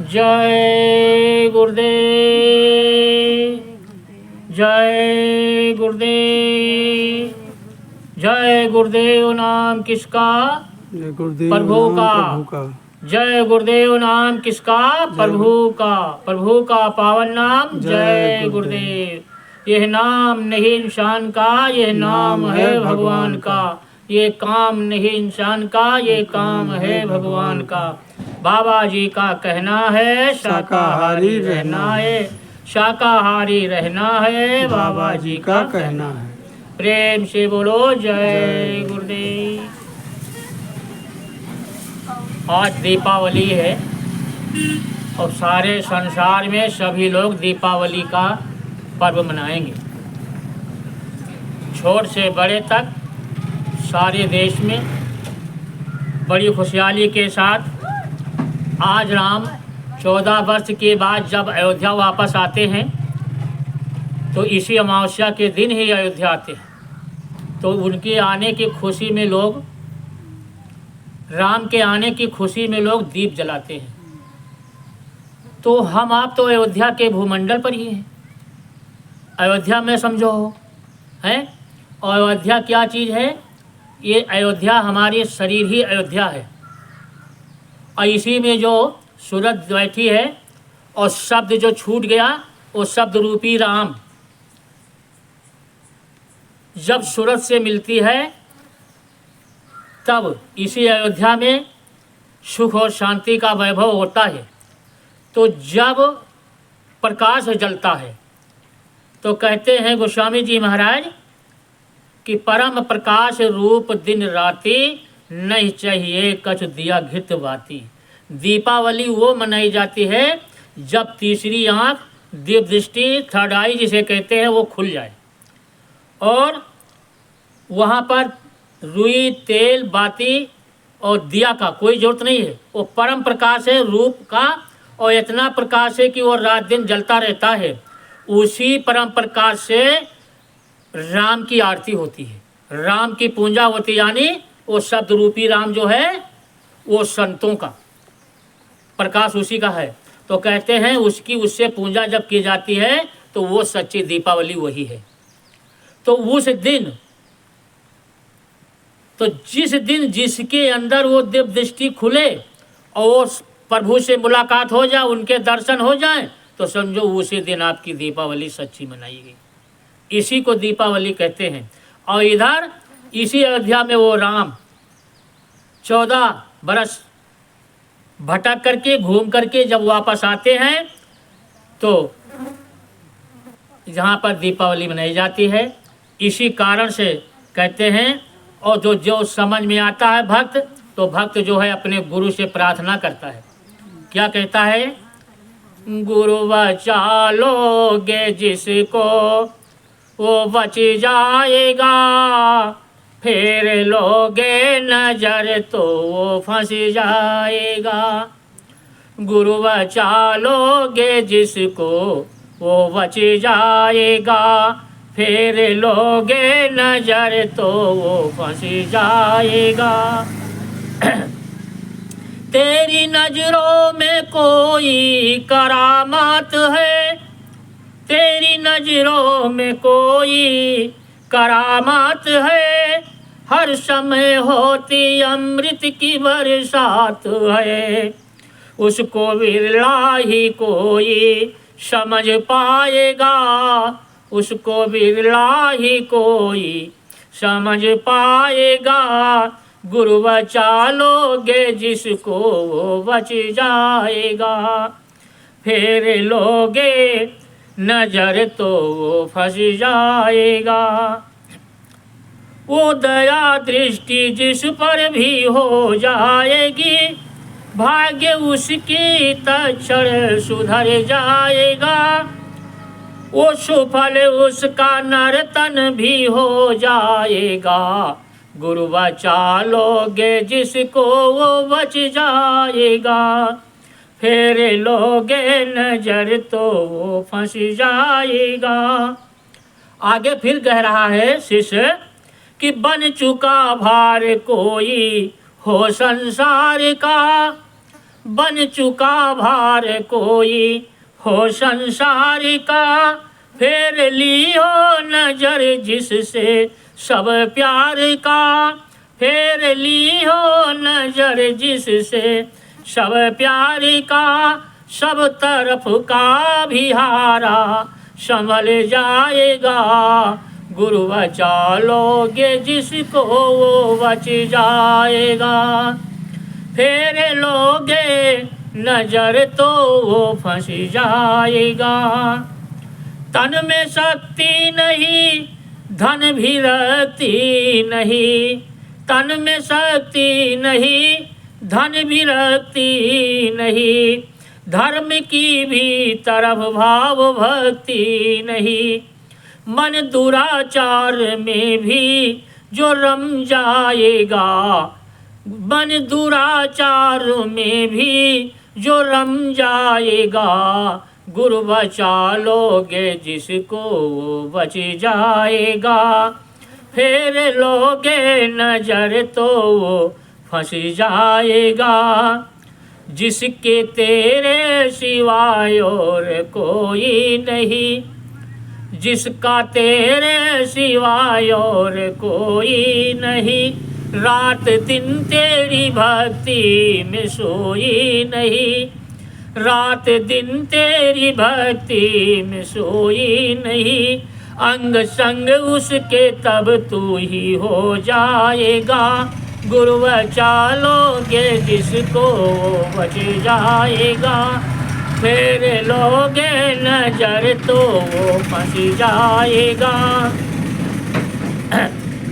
जय गुरुदेव, जय गुरुदेव, जय गुरुदेव नाम किसका? प्रभु का। जय गुरुदेव नाम किसका? प्रभु का। प्रभु का पावन नाम जय गुरुदेव। यह नाम नहीं इंसान का, यह नाम है भगवान का। ये काम नहीं इंसान का, ये काम है भगवान का। बाबा जी का कहना है शाकाहारी रहना है, शाकाहारी रहना है, बाबा जी का कहना है। प्रेम से बोलो जय गुरुदेव। आज दीपावली है और सारे संसार में सभी लोग दीपावली का पर्व मनाएंगे। छोटे से बड़े तक सारे देश में बड़ी खुशहाली के साथ आज राम 14 वर्ष के बाद जब अयोध्या वापस आते हैं तो इसी अमावस्या के दिन ही अयोध्या आते हैं। तो उनके आने की खुशी में लोग, राम के आने की खुशी में लोग दीप जलाते हैं। तो हम आप तो अयोध्या के भूमंडल पर ही हैं, अयोध्या में समझो हैं। और अयोध्या क्या चीज़ है? ये अयोध्या हमारे शरीर ही अयोध्या है। और इसी में जो सूरत बैठी है और शब्द जो छूट गया वो शब्द रूपी राम जब सूरत से मिलती है तब इसी अयोध्या में सुख और शांति का वैभव होता है। तो जब प्रकाश जलता है तो कहते हैं गोस्वामी जी महाराज कि परम प्रकाश रूप दिन राति, नहीं चाहिए कछु दिया घृत बाती। दीपावली वो मनाई जाती है जब तीसरी आँख, दिव्य दृष्टि, थर्ड आई जिसे कहते हैं, वो खुल जाए और वहाँ पर रुई, तेल, बाती और दिया का कोई ज़रूरत नहीं है। वो परम प्रकाश है रूप का और इतना प्रकाश है कि वो रात दिन जलता रहता है। उसी परम प्रकाश से राम की आरती होती है, राम की पूजा होती है। यानी वो शब्द रूपी राम जो है वो संतों का प्रकाश उसी का है। तो कहते हैं उसकी उससे पूजा जब की जाती है तो वो सच्ची दीपावली वही है। तो उस दिन, तो जिस दिन जिसके अंदर वो दिव्य दृष्टि खुले और वो प्रभु से मुलाकात हो जाए, उनके दर्शन हो जाए, तो समझो उसी दिन आपकी दीपावली सच्ची मनाई गई। इसी को दीपावली कहते हैं। और इधर इसी अयोध्या में वो राम 14 बरस भटक करके, घूम करके जब वापस आते हैं तो जहाँ पर दीपावली मनाई जाती है। इसी कारण से कहते हैं, और जो समझ में आता है भक्त, तो भक्त जो है अपने गुरु से प्रार्थना करता है। क्या कहता है? गुरु बचालोगे जिसको वो बच जाएगा, फिर लोगे नजर तो वो फंस जाएगा। गुरु बचा लोगे जिसको वो बच जाएगा, फिर लोगे नजर तो वो फंस जाएगा। तेरी नजरों में कोई करामात है, तेरी नजरों में कोई करामात है, हर समय होती अमृत की बरसात है। उसको बिरला ही कोई समझ पाएगा, उसको बिरला ही कोई समझ पाएगा। गुरु बचा लोगे जिसको वो बच जाएगा, फिर लोगे नजर तो वो फंस जाएगा। वो दया दृष्टि जिस पर भी हो जाएगी, भाग्य उसकी तक्षण सुधर जाएगा। वो सुफल उसका नर्तन भी हो जाएगा। गुरु बचा लोगे जिसको वो बच जाएगा, फिर लोगे नजर तो वो फंस जाएगा। आगे फिर कह रहा है शिष्य कि बन चुका भार कोई हो संसार का, बन चुका भार कोई हो संसार का, फेर ली हो नजर जिससे सब प्यार का, फेर ली हो नजर जिससे सब प्यार का, सब तरफ का भी हारा संभल जाएगा, गुरु बचा लोगे जिसको वो बच जाएगा, फेर लोगे नजर तो वो फंस जाएगा। तन में शक्ति नहीं धन भी रखती नहीं, तन में शक्ति नहीं धन भी रखती नहीं, धर्म की भी तरफ भाव भक्ति नहीं, मन दुराचार में भी जो रम जाएगा, मन दुराचार में भी जो रम जाएगा, गुरु बचा लोगे जिसको वो बच जाएगा, फेर लोगे नजर तो वो फंस जाएगा, जिसके तेरे सिवाय और कोई नहीं, जिसका तेरे सिवाय और कोई नहीं, रात दिन तेरी भक्ति में सोई नहीं, रात दिन तेरी भक्ति में सोई नहीं, अंग संग उसके तब तू ही हो जाएगा, गुरु बचा लोगे जिसको बच जाएगा, फेर लोगे नजर तो वो फंस जाएगा,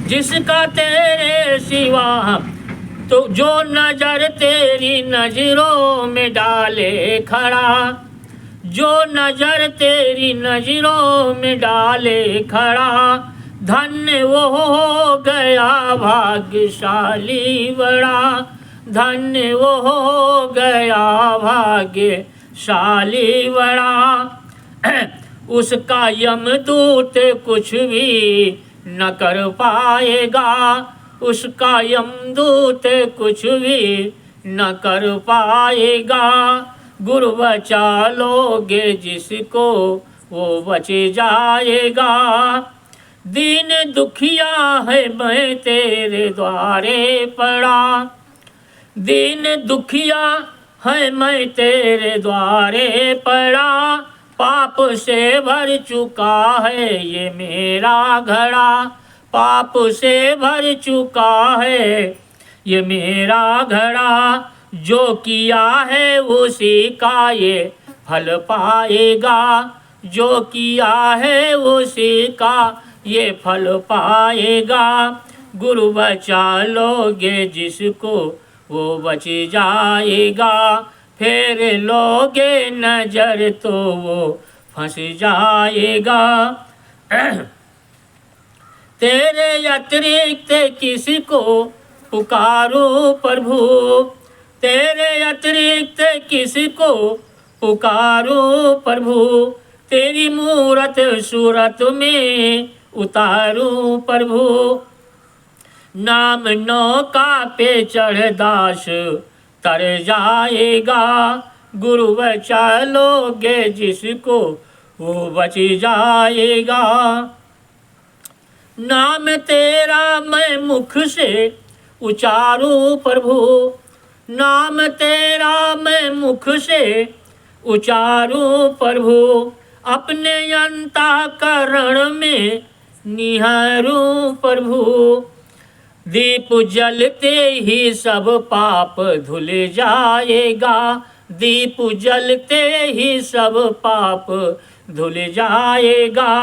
जिसका तेरे सिवा तो जो नजर तेरी नजरों में डाले खड़ा, जो नजर तेरी नजरों में डाले खड़ा, धन्य वो हो गया भाग्यशाली बड़ा, धन्य वो हो गया भाग्यशाली बड़ा, उसका यमदूत कुछ भी न कर पाएगा, उसका यमदूत कुछ भी न कर पाएगा, गुरु बचा लोगे जिसको वो बच जाएगा, दीन दुखिया है मैं तेरे द्वारे पड़ा, दीन दुखिया है मैं तेरे द्वारे पड़ा, पाप से भर चुका है ये मेरा घड़ा, पाप से भर चुका है ये मेरा घड़ा, जो किया है उसी का ये फल पाएगा, जो किया है उसी का ये फल पाएगा, गुरु बचा लोगे जिसको वो बच जाएगा, फेर लोगे नजर तो वो फंस जाएगा, तेरे अतिरिक्त किसको पुकारो प्रभु, तेरे अतिरिक्त किसको पुकारो प्रभु, तेरी मूरत सूरत में उतारूं प्रभु, नाम नौका पे चढ़ दास तर जाएगा, गुरु बचा लोगे जिसको वो बच जाएगा, नाम तेरा मैं मुख से उचारूं प्रभु, नाम तेरा मैं मुख से उचारूं प्रभु, अपने अंतःकरण में निहारूं प्रभु, दीप जलते ही सब पाप धुल जाएगा, दीप जलते ही सब पाप धुल जाएगा,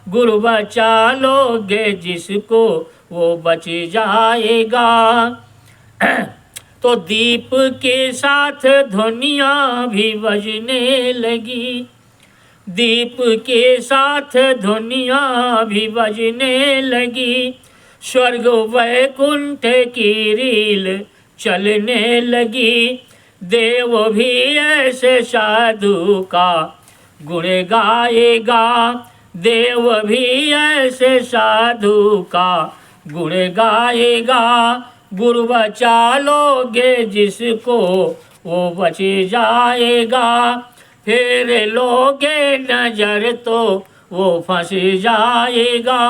गुरु बचा लोगे जिसको वो बच जाएगा, तो दीप के साथ ध्वनिया भी बजने लगी, दीप के साथ ध्वनिया भी बजने लगी, स्वर्ग वैकुंठ की रील चलने लगी, देव भी ऐसे साधु का गुण गाएगा, देव भी ऐसे साधु का गुण गाएगा, गुरु बचा लोगे जिसको वो बच जाएगा, फिर लोगे नजर तो वो फंस जाएगा।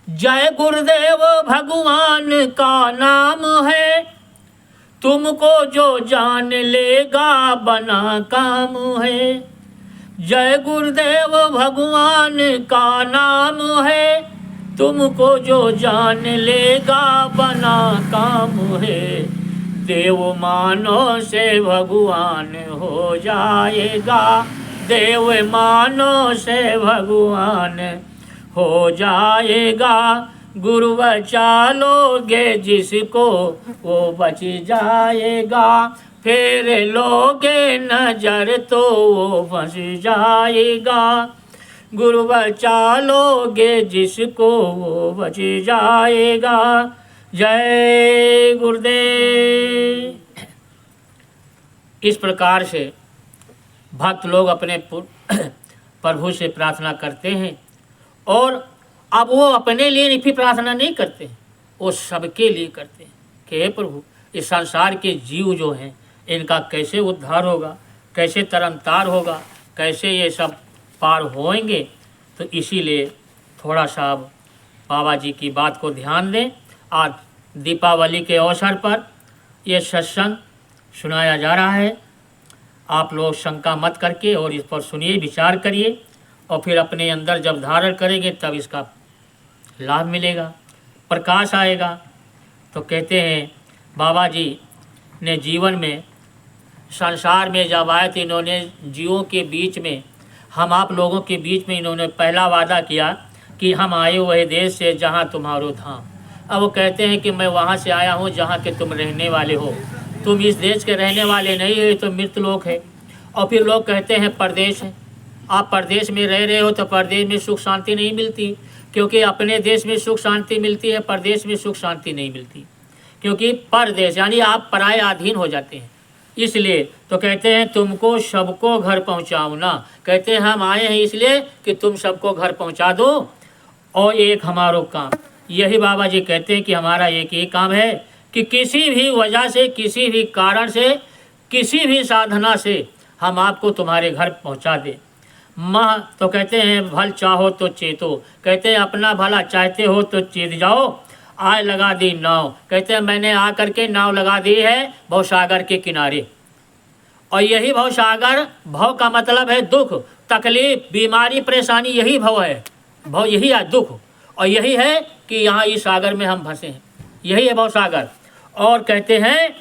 जय गुरुदेव भगवान का नाम है, तुमको जो जान लेगा बना काम है। जय गुरुदेव भगवान का नाम है, तुमको जो जान लेगा बना काम है। देव मानो से भगवान हो जाएगा, देव मानो से भगवान हो जाएगा। गुरु बचा लोगे जिसको वो बच जाएगा, फिर लोगे नजर तो वो फंस जाएगा। गुरु बचा लोगे जिसको वो बच जाएगा। जय गुरुदेव। इस प्रकार से भक्त लोग अपने प्रभु से प्रार्थना करते हैं, और अब वो अपने लिए भी प्रार्थना नहीं करते, वो सबके लिए करते हैं कि हे प्रभु, इस संसार के जीव जो हैं इनका कैसे उद्धार होगा, कैसे तरनतार होगा, कैसे ये सब पार होएंगे। तो इसीलिए थोड़ा सा अब बाबा जी की बात को ध्यान दें। आज दीपावली के अवसर पर ये सत्संग सुनाया जा रहा है। आप लोग शंका मत करके और इस पर सुनिए, विचार करिए, और फिर अपने अंदर जब धारण करेंगे तब इसका लाभ मिलेगा, प्रकाश आएगा। तो कहते हैं बाबा जी ने जीवन में, संसार में जब आए थे, इन्होंने जीवों के बीच में, हम आप लोगों के बीच में इन्होंने पहला वादा किया कि हम आए वह देश से जहाँ तुम्हारो धाम। अब वो कहते हैं कि मैं वहाँ से आया हूँ जहाँ के तुम रहने वाले हो, तुम इस देश के रहने वाले नहीं हो, तो मृतलोक है। और फिर लोग कहते हैं परदेश है, आप परदेश में रह रहे हो तो परदेश में सुख शांति नहीं मिलती, क्योंकि अपने देश में सुख शांति मिलती है, परदेश में सुख शांति नहीं मिलती, क्योंकि परदेश यानी आप पराये अधीन हो जाते हैं। इसलिए तो कहते हैं तुमको सबको घर पहुंचाऊं ना, कहते हैं हम आए हैं इसलिए कि तुम सबको घर पहुंचा दो, और एक हमारो काम। यही बाबा जी कहते हैं कि हमारा एक ही काम है कि किसी भी वजह से, किसी भी कारण से, किसी भी साधना से हम आपको तुम्हारे घर पहुंचा दें। माँ तो कहते हैं भल चाहो तो चेतो, कहते हैं अपना भला चाहते हो तो चेत जाओ। आय लगा दी नाव, कहते हैं मैंने आ करके नाव लगा दी है भवसागर के किनारे। और यही भवसागर, भव का मतलब है दुख, तकलीफ, बीमारी, परेशानी, यही भव है। भव यही है दुख, और यही है कि यहाँ इस सागर में हम फंसे हैं, यही है भवसागर। और कहते हैं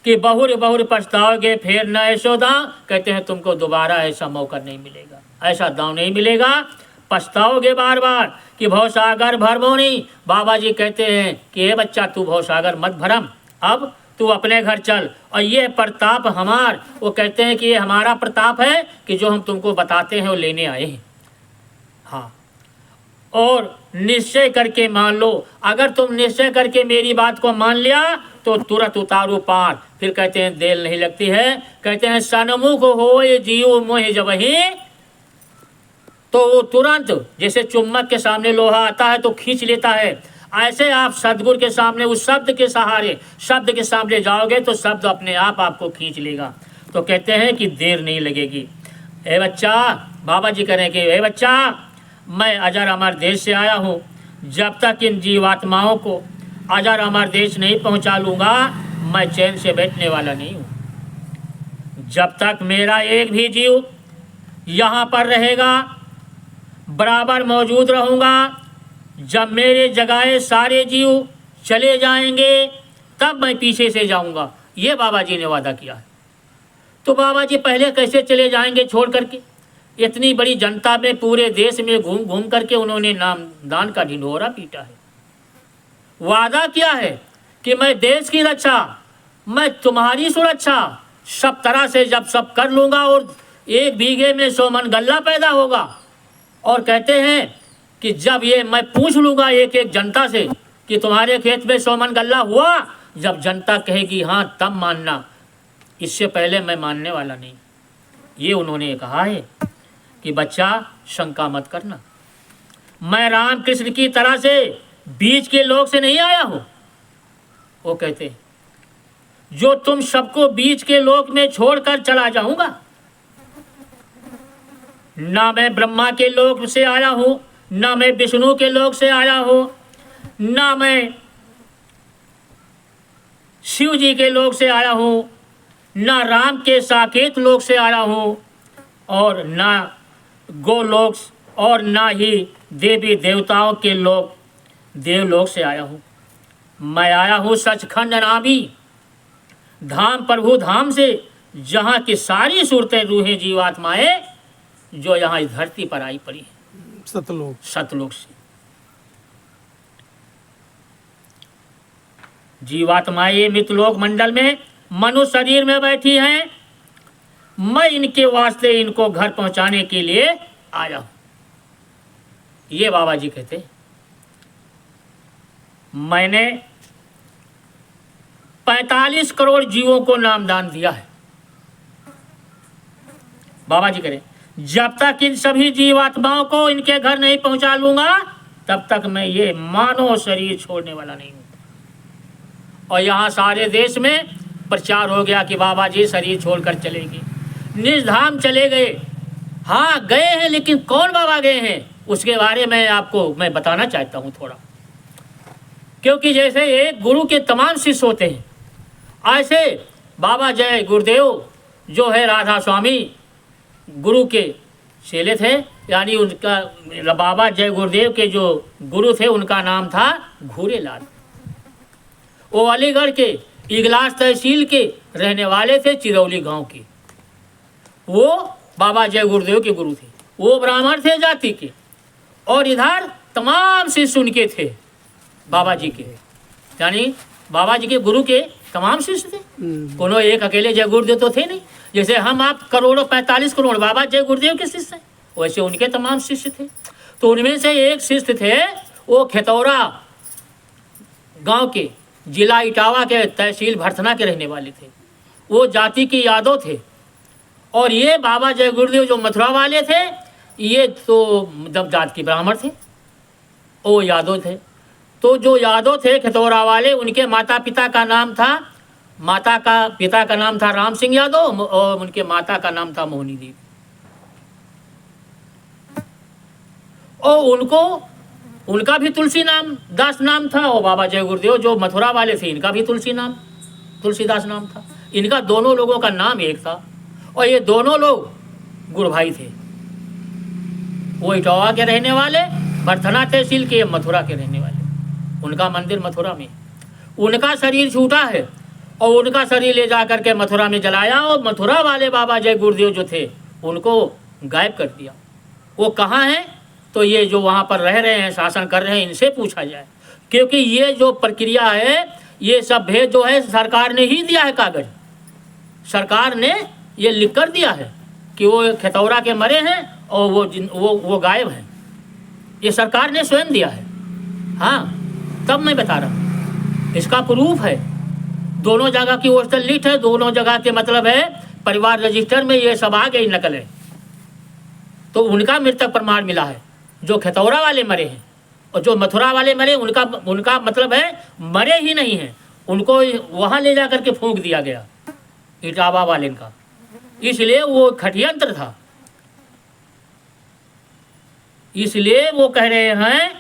कि बहुर बहुर पछताओगे फिर न ऐसो दांव, कहते हैं तुमको दोबारा ऐसा मौका नहीं मिलेगा, ऐसा दांव नहीं मिलेगा, पछताओगे बार बार कि भवसागर भरमो नहीं। बाबा जी कहते हैं कि हे बच्चा तू भवसागर मत भरम, अब तू अपने घर चल। और ये प्रताप हमार, वो कहते हैं कि ये हमारा प्रताप है कि जो हम तुमको बताते हैं वो लेने आए हैं। हाँ, और निश्चय करके मान लो, अगर तुम निश्चय करके मेरी बात को मान लिया तो तुरंत उतारो पार। फिर कहते हैं देर नहीं लगती है, कहते हैं सन्मुख हो ये जीव मोह जबहि, तो वो तुरंत जैसे चुम्बक के सामने लोहा आता है तो खींच लेता है, ऐसे आप सदगुरु के सामने उस शब्द के सहारे, शब्द के सामने जाओगे तो शब्द अपने आप आपको खींच लेगा। तो कहते हैं कि देर नहीं लगेगी। ए बच्चा, बाबा जी कह रहे हैं कि ए बच्चा, मैं अजर अमर देश से आया हूँ, जब तक इन जीवात्माओं को अजर अमर देश नहीं पहुँचा लूँगा मैं चैन से बैठने वाला नहीं हूँ। जब तक मेरा एक भी जीव यहाँ पर रहेगा, बराबर मौजूद रहूँगा। जब मेरे जगाए सारे जीव चले जाएंगे तब मैं पीछे से जाऊँगा, ये बाबा जी ने वादा किया है। तो बाबा जी पहले कैसे चले जाएंगे छोड़ करके? इतनी बड़ी जनता में, पूरे देश में घूम घूम करके उन्होंने नाम दान का ढिंढोरा पीटा है। वादा किया है कि मैं देश की रक्षा, मैं तुम्हारी सुरक्षा सब तरह से जब सब कर लूँगा, और 1 बीघे में 100 मन गल्ला पैदा होगा। और कहते हैं कि जब ये मैं पूछ लूँगा एक एक जनता से कि तुम्हारे खेत में 100 मन गल्ला हुआ, जब जनता कहेगी हाँ तब मानना, इससे पहले मैं मानने वाला नहीं। ये उन्होंने कहा है कि बच्चा शंका मत करना, मैं रामकृष्ण की तरह से बीच के लोग से नहीं आया हूँ। वो कहते जो तुम सबको बीच के लोक में छोड़कर चला जाऊंगा। ना मैं ब्रह्मा के लोक से आया हूं, ना मैं विष्णु के लोक से आया हूं, ना मैं शिव जी के लोक से आया हूं, ना राम के साकेत लोक से आया हूं, और ना गोलोक, और ना ही देवी देवताओं के लोक देवलोक से आया हूं। मैं आया हूं सचखंड नामी धाम, प्रभु धाम से, जहाँ की सारी सूरतें रूहें जीवात्माएं जो यहाँ इस धरती पर आई पड़ी है, सतलोक से। जीवात्माएं मृतलोक मंडल में मनुष्य शरीर में बैठी हैं। मैं इनके वास्ते इनको घर पहुंचाने के लिए आया हूं। ये बाबा जी कहते, मैंने 45 करोड़ जीवों को नामदान दिया है। बाबा जी करें, जब तक इन सभी जीवात्माओं को इनके घर नहीं पहुंचा लूंगा, तब तक मैं ये मानव शरीर छोड़ने वाला नहीं हूं। और यहाँ सारे देश में प्रचार हो गया कि बाबा जी शरीर छोड़कर चलेंगे, निजधाम चले गए। हाँ गए हैं, लेकिन कौन बाबा गए हैं उसके बारे में आपको मैं बताना चाहता हूँ थोड़ा। क्योंकि जैसे एक गुरु के तमाम शिष्य होते हैं, ऐसे बाबा जय गुरुदेव जो है राधा स्वामी गुरु के चेले थे, यानी उनका बाबा जय गुरुदेव के जो गुरु थे उनका नाम था घूरेलाल। वो अलीगढ़ के इगलास तहसील के रहने वाले थे, चिरौली गांव के। वो बाबा जय गुरुदेव के गुरु थे। वो ब्राह्मण थे जाति के, और इधर तमाम शिष्य उनके थे बाबा जी के, यानी बाबा जी के गुरु के तमाम शिष्य थे। कोनो एक अकेले जय गुरुदेव तो थे नहीं। जैसे हम आप करोड़ों 45 करोड़ बाबा जय गुरुदेव के शिष्य हैं, वैसे उनके तमाम शिष्य थे। तो उनमें से एक शिष्य थे, वो खेतौरा गांव के, जिला इटावा के, तहसील भरथना के रहने वाले थे। वो जाति के यादव थे। और ये बाबा जय गुरुदेव जो मथुरा वाले थे, ये तो दब जात के ब्राह्मण थे, वो यादव थे। तो जो यादव थे खेतौरा वाले, उनके माता पिता का नाम था, पिता का नाम था राम सिंह यादव, और उनके माता का नाम था मोहनी देवी। और उनका भी तुलसी नाम दास नाम था, और बाबा जय गुरुदेव जो मथुरा वाले थे, इनका भी तुलसीदास नाम था। इनका दोनों लोगों का नाम एक था, और ये दोनों लोग गुरु भाई थे। वो इटावा के रहने वाले, भरथना तहसील के, मथुरा के रहने वाले। उनका मंदिर मथुरा में। उनका शरीर छूटा है, और उनका शरीर ले जा करके मथुरा में जलाया, और मथुरा वाले बाबा जय गुरुदेव जो थे उनको गायब कर दिया। वो कहाँ हैं? तो ये जो वहाँ पर रह रहे हैं, शासन कर रहे हैं, इनसे पूछा जाए। क्योंकि ये जो प्रक्रिया है, ये सब भेद जो है सरकार ने ही दिया है। कागज सरकार ने ये लिख कर दिया है कि वो खेतौरा के मरे हैं, और वो गायब हैं। ये सरकार ने स्वयं दिया है। हाँ, तब मैं बता रहा हूँ, इसका प्रूफ है। दोनों जगह की पोस्टल लिस्ट है, दोनों जगह के मतलब है परिवार रजिस्टर में ये सब आ गई नकल है। तो उनका मृतक प्रमाण मिला है, जो खेतौरा वाले मरे हैं। और जो मथुरा वाले मरे, उनका मतलब है मरे ही नहीं हैं, उनको वहाँ ले जा करके फूंक दिया गया, इटावा वाले का। इसलिए वो खटियंत्र था। इसलिए वो कह रहे हैं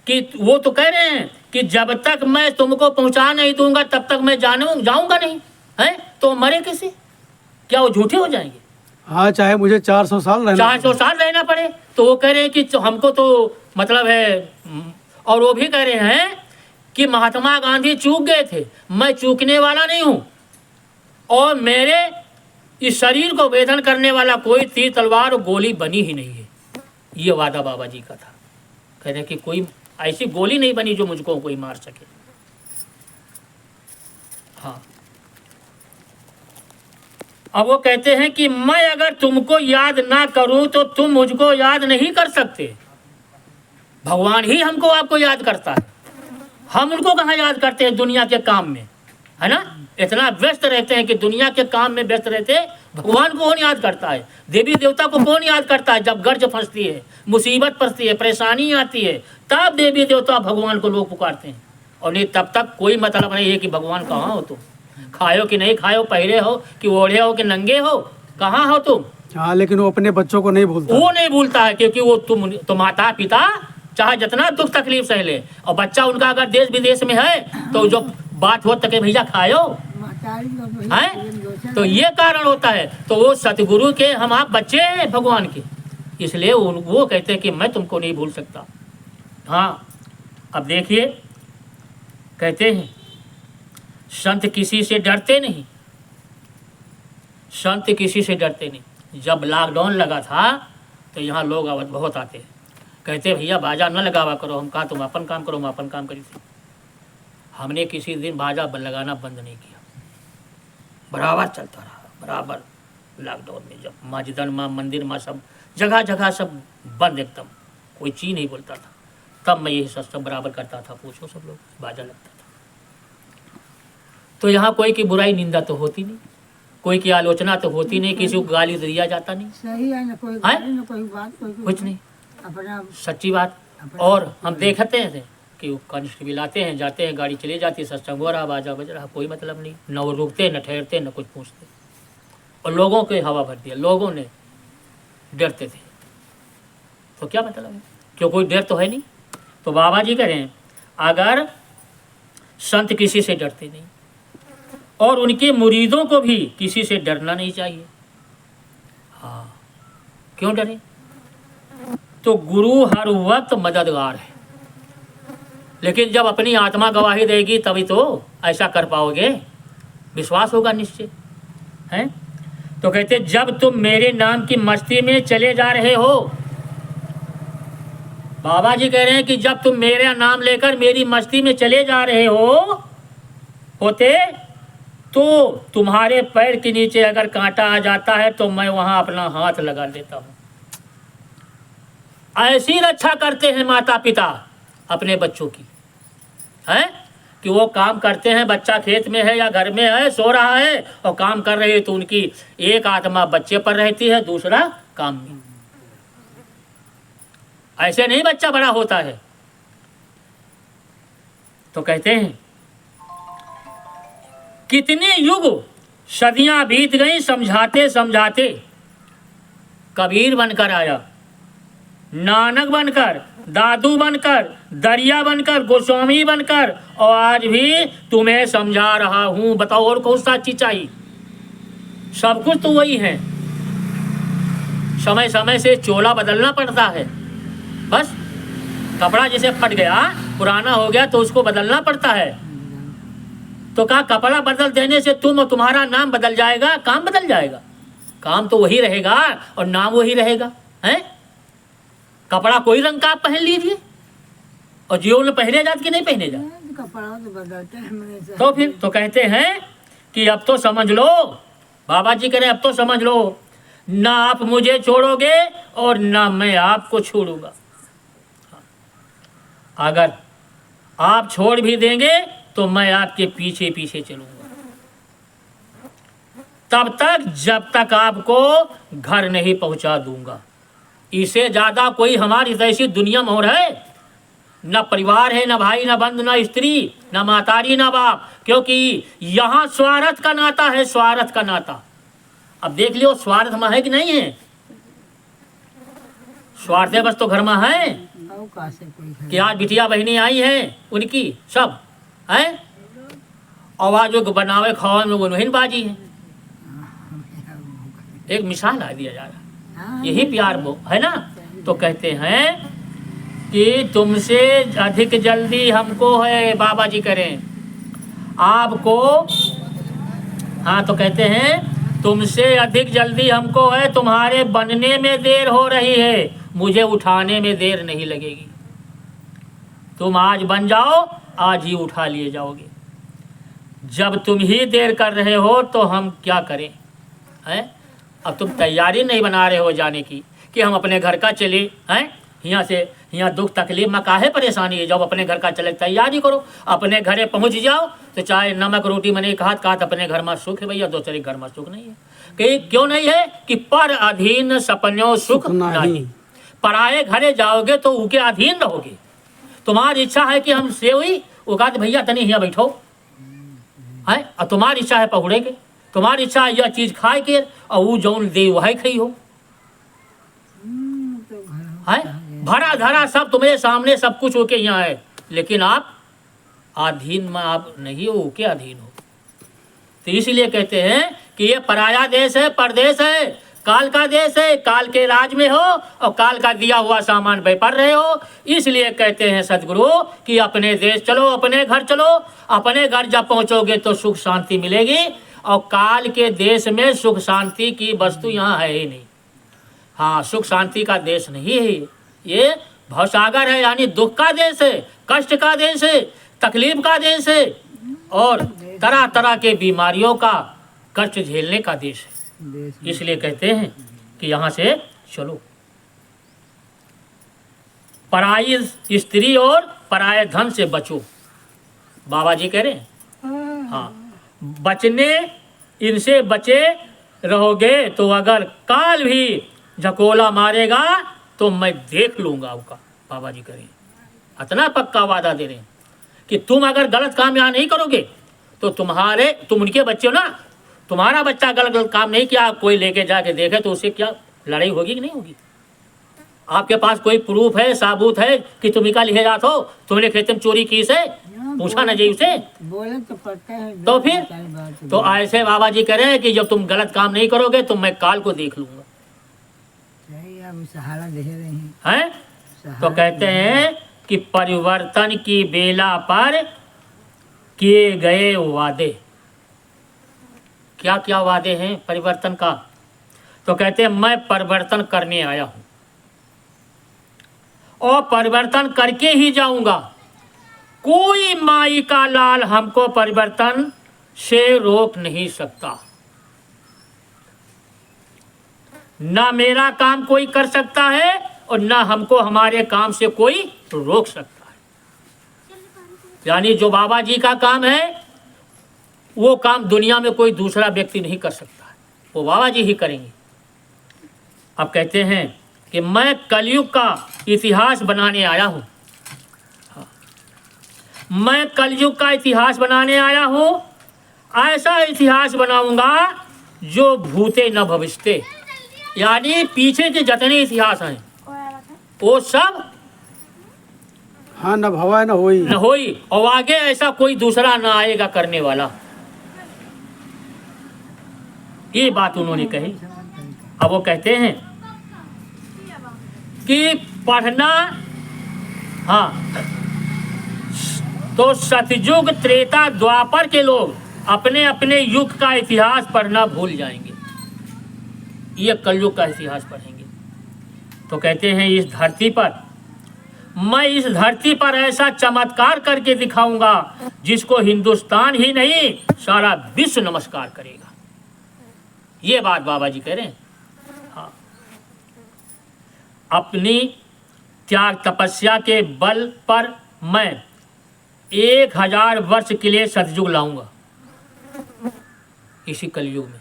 कि वो तो कह रहे हैं कि जब तक मैं तुमको पहुंचा नहीं दूंगा, तब तक मैं जाऊंगा नहीं। है तो मरे कैसे? क्या वो झूठे हो जाएंगे? हाँ, चाहे मुझे 400 साल रहना पड़े। तो वो कह रहे हैं कि हमको तो मतलब है। और वो भी कह रहे हैं कि महात्मा गांधी चूक गए थे, मैं चूकने वाला नहीं हूं, और मेरे इस शरीर को वेदन करने वाला कोई तीर तलवार और गोली बनी ही नहीं है। ये वादा बाबा जी का था। कह रहे कि कोई ऐसी गोली नहीं बनी जो मुझको कोई मार सके। हाँ, अब वो कहते हैं कि मैं अगर तुमको याद ना करूं तो तुम मुझको याद नहीं कर सकते। भगवान ही हमको आपको याद करता है, हम उनको कहाँ याद करते हैं? दुनिया के काम में, है ना। इतना व्यस्त रहते हैं कि दुनिया के काम में व्यस्त रहते। भगवान को कौन याद करता है? देवी देवता को कौन याद करता है? जब गर्ज फंसती है, मुसीबत पड़ती है, परेशानी आती है, तब देवी देवता भगवान को लोग पुकारते हैं। और नहीं तब तक कोई मतलब नहीं है कि भगवान कहाँ हो तुम। खायो कि नहीं खायो, पहरे हो कि ओढ़े हो कि नंगे हो, कहाँ हो तुम? हाँ लेकिन वो अपने बच्चों को नहीं भूलता। वो नहीं भूलता है, क्योंकि वो तुम माता पिता चाहे जितना दुख तकलीफ सह ले, और बच्चा उनका अगर देश विदेश में है तो जो बात हो तके भैया खायो है, तो ये कारण होता है। तो वो सतगुरु के हम आप बच्चे हैं भगवान के, इसलिए वो कहते हैं कि मैं तुमको नहीं भूल सकता। हाँ, अब देखिए कहते हैं संत किसी से डरते नहीं, संत किसी से डरते नहीं। जब लॉकडाउन लगा था तो यहाँ लोग बहुत आते हैं, कहते भैया बाजा न लगावा करो, हम कहा तुम अपन काम करो, हम अपन काम करी थी। हमने किसी दिन बाजा लगाना बंद नहीं किया, बराबर चलता रहा, बराबर। लॉकडाउन में जब मस्जिद माँ मंदिर माँ सब जगह जगह सब बंद एकदम, कोई चीज़ नहीं बोलता था, तब मैं यही सत्संग बराबर करता था। पूछो सब लोग, बाजा लगता था। तो यहाँ कोई की बुराई निंदा तो होती नहीं, कोई की आलोचना तो होती नहीं, किसी को गाली तो दिया जाता नहीं, सही है ना, कोई गाली ना कोई बात, कुछ नहीं, अपना सच्ची बात। और हम देखते हैं कि वो कांस्टेबल आते हैं जाते हैं, गाड़ी चली जाती है, सत्संग हो रहा, बाजा बज रहा, कोई मतलब नहीं, न वो रुकते न ठहरते न कुछ पूछते, और लोगों के हवा भर दिया, लोगों ने डरते थे। तो क्या मतलब है, क्यों कोई डर तो है नहीं। तो बाबा जी कह रहे हैं अगर संत किसी से डरते नहीं और उनके मुरीदों को भी किसी से डरना नहीं चाहिए। हाँ, क्यों डरे? तो गुरु हर वक्त मददगार है, लेकिन जब अपनी आत्मा गवाही देगी तभी तो ऐसा कर पाओगे, विश्वास होगा निश्चय है। तो कहते जब तुम मेरे नाम की मस्ती में चले जा रहे हो, बाबा जी कह रहे हैं कि जब तुम मेरा नाम लेकर मेरी मस्ती में चले जा रहे होते तो तुम्हारे पैर के नीचे अगर कांटा आ जाता है तो मैं वहां अपना हाथ लगा देता हूं। ऐसी रक्षा करते हैं माता पिता अपने बच्चों की, है कि वो काम करते हैं, बच्चा खेत में है या घर में है, सो रहा है और काम कर रहे हैं, तो उनकी एक आत्मा बच्चे पर रहती है, दूसरा काम में। ऐसे नहीं बच्चा बड़ा होता है। तो कहते हैं कितने युग सदियां बीत गई समझाते समझाते, कबीर बनकर आया, नानक बनकर, दादू बनकर, दरिया बनकर, गोस्वामी बनकर, और आज भी तुम्हें समझा रहा हूं। बताओ और कौन सा चीज चाहिए? सब कुछ तो वही है, समय समय से चोला बदलना पड़ता है, बस कपड़ा जैसे फट गया, पुराना हो गया तो उसको बदलना पड़ता है। तो कहा कपड़ा बदल देने से तुम और तुम्हारा नाम बदल जाएगा? काम बदल जाएगा? काम तो वही रहेगा और नाम वही रहेगा, है? कपड़ा कोई रंग का आप पहन लीजिए और जीवन में पहने जात कि नहीं पहने जात, कपड़ा तो बदलते हैं। तो फिर तो कहते हैं कि अब तो समझ लो, बाबा जी कह रहे हैं अब तो समझ लो, ना आप मुझे छोड़ोगे और ना मैं आपको छोड़ूंगा। अगर आप छोड़ भी देंगे तो मैं आपके पीछे पीछे चलूंगा, तब तक जब तक आपको घर नहीं पहुंचा दूंगा। इससे ज्यादा कोई हमारी जैसी दुनिया में और है? न परिवार है, न भाई, न बंधु, न स्त्री, न मातारी, न बाप, क्योंकि यहां स्वार्थ का नाता है, स्वार्थ का नाता। अब देख लियो स्वार्थ में है कि नहीं है? स्वार्थ है बस तो घर में है कि आज बिटिया बहनी आई हैं उनकी सब है, और आज जो बनावे खावे में वो नहीन बाजी है। एक मिसाल आ दिया जा रहा, यही प्यार वो है ना। तो कहते हैं कि तुमसे अधिक जल्दी हमको है, बाबा जी करें आपको, हाँ तो कहते हैं तुमसे अधिक जल्दी हमको है, तुम्हारे बनने में देर हो रही है, मुझे उठाने में देर नहीं लगेगी। तुम आज बन जाओ, आज ही उठा लिए जाओगे। जब तुम ही देर कर रहे हो तो हम क्या करें, हैं? अब तुम तैयारी नहीं बना रहे हो जाने की कि हम अपने घर का चले, हैं? यहाँ से यहाँ दुख तकलीफ में काहे परेशानी है, जब अपने घर का चले तैयारी करो, अपने घरे पहुँच जाओ तो चाहे नमक रोटी मने खात अपने घर में सुख है भैया, दूसरे घर में सुख नहीं है। कि क्यों नहीं है? कि पर अधीन सपनों सुख नहीं। पराए घरे जाओगे तो उनके अधीन रहोगे। तुम्हारी इच्छा है कि हम से हुई वो कहा भैया तनी यहाँ बैठो, है, और तुम्हारी इच्छा है पहुड़े के, तुम्हारी इच्छा है यह चीज़ खाए के, और वो जौन दे वह खई हो, तो घर है भरा धरा सब तुम्हारे सामने सब कुछ होके यहाँ है, लेकिन आप अधीन में आप नहीं हो, के अधीन हो। तो इसलिए कहते हैं कि ये पराया देश है, परदेश है, काल का देश है, काल के राज में हो और काल का दिया हुआ सामान बेपर रहे हो। इसलिए कहते हैं सदगुरु कि अपने देश चलो, अपने घर चलो, अपने घर जब पहुंचोगे तो सुख शांति मिलेगी, और काल के देश में सुख शांति की वस्तु यहाँ है ही नहीं। हाँ, सुख शांति का देश नहीं है ये भवसागर है, यानी दुख का देश है, कष्ट का देश है, तकलीफ का देश है, और तरह तरह के बीमारियों का कष्ट झेलने का देश है। देश में इसलिए कहते हैं कि यहाँ से चलो। पराई स्त्री और पराये धन से बचो, बाबा जी कह रहे हैं। हाँ, बचने इनसे बचे रहोगे तो अगर काल भी झकोला मारेगा तो मैं देख लूंगा उसका, बाबा जी कह रहे हैं। इतना पक्का वादा दे रहे हैं कि तुम अगर गलत काम यहाँ नहीं करोगे तो तुम उनके बच्चे हो ना, तुम्हारा बच्चा गलत काम नहीं किया, कोई लेके जाके देखे तो उससे क्या लड़ाई होगी कि नहीं होगी? आपके पास कोई प्रूफ है, साबूत है कि तुम का लिखे जात हो, तुमने खेत में चोरी की से पूछा ना जी उसे, बोले तो पड़ता है। तो फिर तो ऐसे बाबा जी कह रहे हैं कि जब तुम गलत काम नहीं करोगे तो मैं काल को देख लूंगा। सही, अब सहारा दे रहे हैं। हैं तो कहते हैं कि परिवर्तन की बेला पर किए गए वादे, क्या क्या वादे हैं परिवर्तन का? तो कहते हैं मैं परिवर्तन करने आया हूं और परिवर्तन करके ही जाऊंगा। कोई माई का लाल हमको परिवर्तन से रोक नहीं सकता, ना मेरा काम कोई कर सकता है और ना हमको हमारे काम से कोई रोक सकता है। यानी जो बाबा जी का काम है वो काम दुनिया में कोई दूसरा व्यक्ति नहीं कर सकता है, वो बाबा जी ही करेंगे। अब कहते हैं कि मैं कलयुग का इतिहास बनाने आया हूँ। मैं कलयुग का इतिहास बनाने आया हूँ, ऐसा इतिहास बनाऊंगा जो भूते न भविष्यते, यानी पीछे के जितने इतिहास हैं वो सब हाँ, न भवा न होई। न होई, और आगे ऐसा कोई दूसरा ना आएगा करने वाला। ये बात उन्होंने कही। अब वो कहते हैं कि पढ़ना, हाँ, तो सतयुग त्रेता द्वापर के लोग अपने अपने युग का इतिहास पढ़ना भूल जाएंगे, ये कलयुग का इतिहास पढ़ेंगे। तो कहते हैं इस धरती पर, मैं इस धरती पर ऐसा चमत्कार करके दिखाऊंगा जिसको हिंदुस्तान ही नहीं सारा विश्व नमस्कार करेगा। ये बात बाबा जी कह रहे हैं। हाँ, अपनी त्याग तपस्या के बल पर मैं 1000 वर्ष के लिए सतयुग लाऊंगा इसी कलयुग में।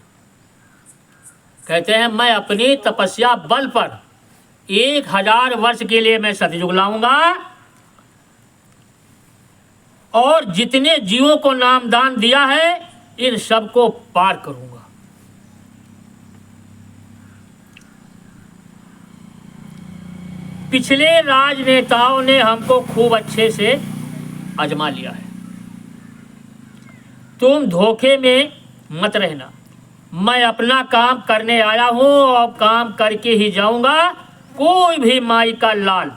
कहते हैं मैं अपनी तपस्या बल पर 1000 वर्ष के लिए मैं सतयुग लाऊंगा और जितने जीवों को नामदान दिया है इन सबको पार करूंगा। पिछले राजनेताओं ने हमको खूब अच्छे से आजमा लिया है, तुम धोखे में मत रहना। मैं अपना काम करने आया हूं और काम करके ही जाऊंगा। कोई भी माई का लाल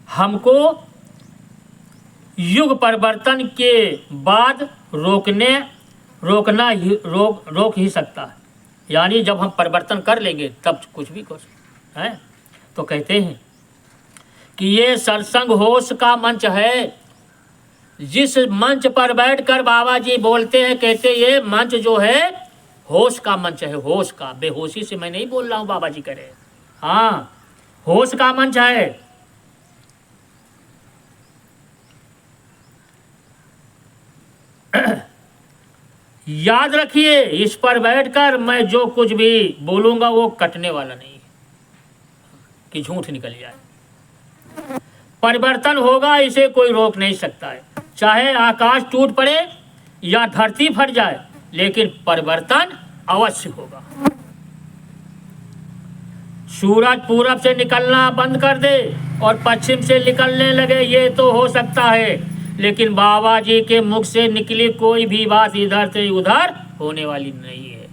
हमको युग परिवर्तन के बाद रोक ही सकता है, यानी जब हम परिवर्तन कर लेंगे तब कुछ भी कर सकते हैं। तो कहते हैं कि ये सत्संग होश का मंच है, जिस मंच पर बैठकर बाबा जी बोलते हैं, कहते ये मंच जो है होश का मंच है, होश का। बेहोशी से मैं नहीं बोल रहा हूँ, बाबा जी कह रहे हैं। हाँ, होश का मंच है। याद रखिए, इस पर बैठकर मैं जो कुछ भी बोलूंगा वो कटने वाला नहीं है कि झूठ निकल जाए। परिवर्तन होगा, इसे कोई रोक नहीं सकता है। चाहे आकाश टूट पड़े या धरती फट जाए, लेकिन परिवर्तन अवश्य होगा। सूरज पूरब से निकलना बंद कर दे और पश्चिम से निकलने लगे, ये तो हो सकता है, लेकिन बाबा जी के मुख से निकली कोई भी बात इधर से उधर होने वाली नहीं है।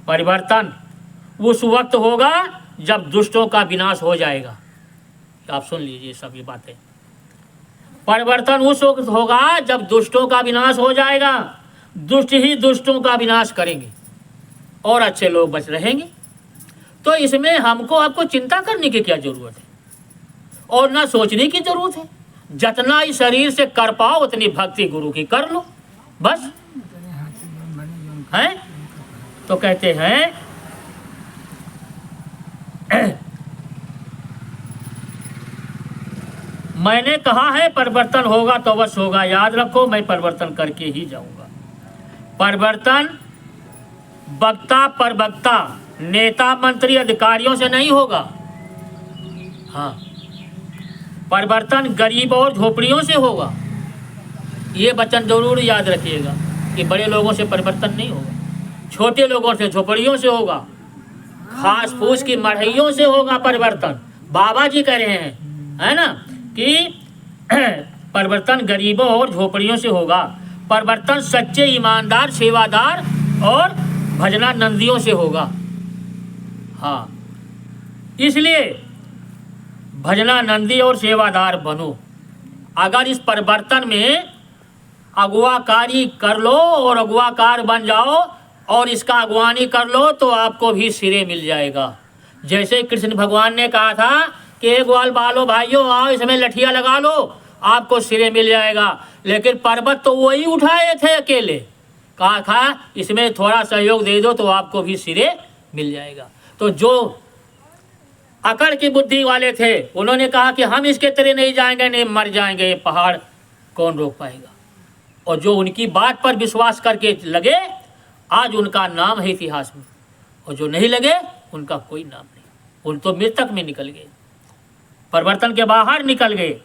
परिवर्तन उस वक्त होगा जब दुष्टों का विनाश हो जाएगा। आप सुन लीजिए सभी बातें। परिवर्तन उस वक्त होगा जब दुष्टों का विनाश हो जाएगा। दुष्ट ही दुष्टों का विनाश करेंगे और अच्छे लोग बच रहेंगे। तो इसमें हमको आपको चिंता करने की क्या जरूरत है और ना सोचने की जरूरत है। जितना ही शरीर से कर पाओ उतनी भक्ति गुरु की कर लो, बस है। तो कहते हैं मैंने कहा है परिवर्तन होगा तो अवश्य होगा। याद रखो, मैं परिवर्तन करके ही जाऊंगा। परिवर्तन वक्ता परवक्ता, नेता मंत्री अधिकारियों से नहीं होगा। हाँ, परिवर्तन गरीब और झोपड़ियों से होगा। ये वचन जरूर याद रखिएगा कि बड़े लोगों से परिवर्तन नहीं होगा, छोटे लोगों से, झोपड़ियों से होगा, घास फूस की मढ़इयों से होगा परिवर्तन। बाबा जी कह रहे हैं, है ना, कि परिवर्तन गरीबों और झोपड़ियों से होगा। परिवर्तन सच्चे ईमानदार सेवादार और भजनानंदियों से होगा। हाँ, इसलिए भजनानंदी और सेवादार बनो। अगर इस परिवर्तन में अगुवाकारी कर लो और अगुवाकार बन जाओ और इसका अगवानी कर लो तो आपको भी सिरे मिल जाएगा। जैसे कृष्ण भगवान ने कहा था कि ग्वाल बालो भाइयों आओ इसमें लठिया लगा लो, आपको सिरे मिल जाएगा। लेकिन पर्वत तो वही उठाए थे अकेले, कहा था इसमें थोड़ा सहयोग दे दो तो आपको भी सिरे मिल जाएगा। तो जो अकड़ की बुद्धि वाले थे उन्होंने कहा कि हम इसके तरह नहीं जाएंगे, नहीं मर जाएंगे, ये पहाड़ कौन रोक पाएगा। और जो उनकी बात पर विश्वास करके लगे आज उनका नाम है इतिहास में, और जो नहीं लगे उनका कोई नाम नहीं, उन तो मृतक में निकल गए, परिवर्तन के बाहर निकल गए।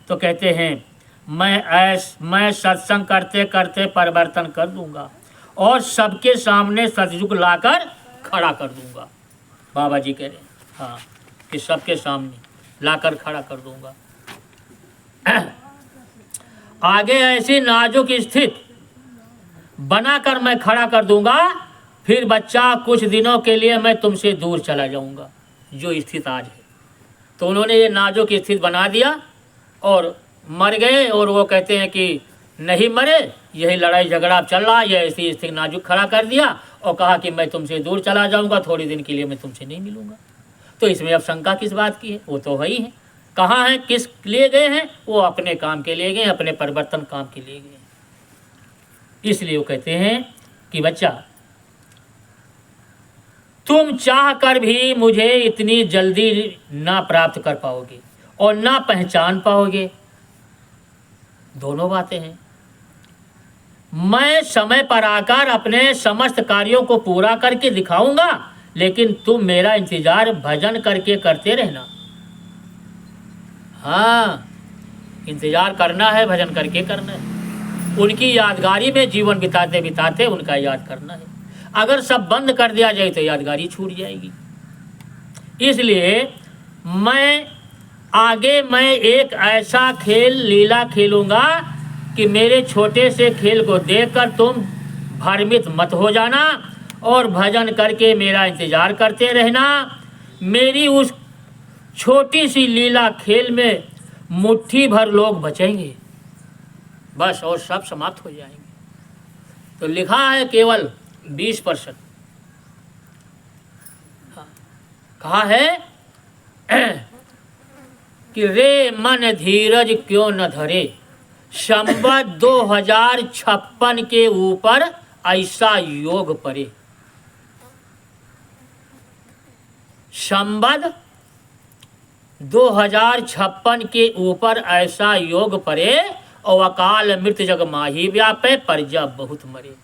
तो कहते हैं मैं सत्संग करते करते परिवर्तन कर दूंगा और सबके सामने सतयुग लाकर खड़ा कर दूंगा। बाबा जी कह रहे हैं हाँ कि सबके सामने लाकर खड़ा कर दूंगा। आगे ऐसी नाजुक स्थिति बनाकर मैं खड़ा कर दूंगा, फिर बच्चा कुछ दिनों के लिए मैं तुमसे दूर चला जाऊंगा, जो स्थिति आज है। तो उन्होंने ये नाजुक स्थिति बना दिया और मर गए। और वो कहते हैं कि नहीं मरे, यही लड़ाई झगड़ा चल रहा, ये ऐसी स्थिति नाजुक खड़ा कर दिया और कहा कि मैं तुमसे दूर चला जाऊंगा, थोड़ी दिन के लिए मैं तुमसे नहीं मिलूंगा। तो इसमें अब शंका किस बात की है? वो तो है ही है। कहाँ हैं, किस लिए गए हैं? वो अपने काम के लिए गए, अपने परिवर्तन काम के लिए गए। इसलिए वो कहते हैं कि बच्चा तुम चाह कर भी मुझे इतनी जल्दी ना प्राप्त कर पाओगे और ना पहचान पाओगे। दोनों बातें हैं। मैं समय पर आकर अपने समस्त कार्यों को पूरा करके दिखाऊंगा, लेकिन तुम मेरा इंतजार भजन करके करते रहना। हाँ, इंतजार करना है, भजन करके करना है। उनकी यादगारी में जीवन बिताते बिताते उनका याद करना है। अगर सब बंद कर दिया जाए तो यादगारी छूट जाएगी। इसलिए मैं एक ऐसा खेल लीला खेलूंगा कि मेरे छोटे से खेल को देखकर तुम भ्रमित मत हो जाना और भजन करके मेरा इंतजार करते रहना। मेरी उस छोटी सी लीला खेल में मुट्ठी भर लोग बचेंगे बस, और सब समाप्त हो जाएंगे। तो लिखा है केवल 20%। कहा है कि रे मन धीरज क्यों न धरे, संवत 2056 के ऊपर ऐसा योग परे। संवत 2056 के ऊपर ऐसा योग परे और अकाल मृत्यु जग माही व्यापे, परजा बहुत मरे।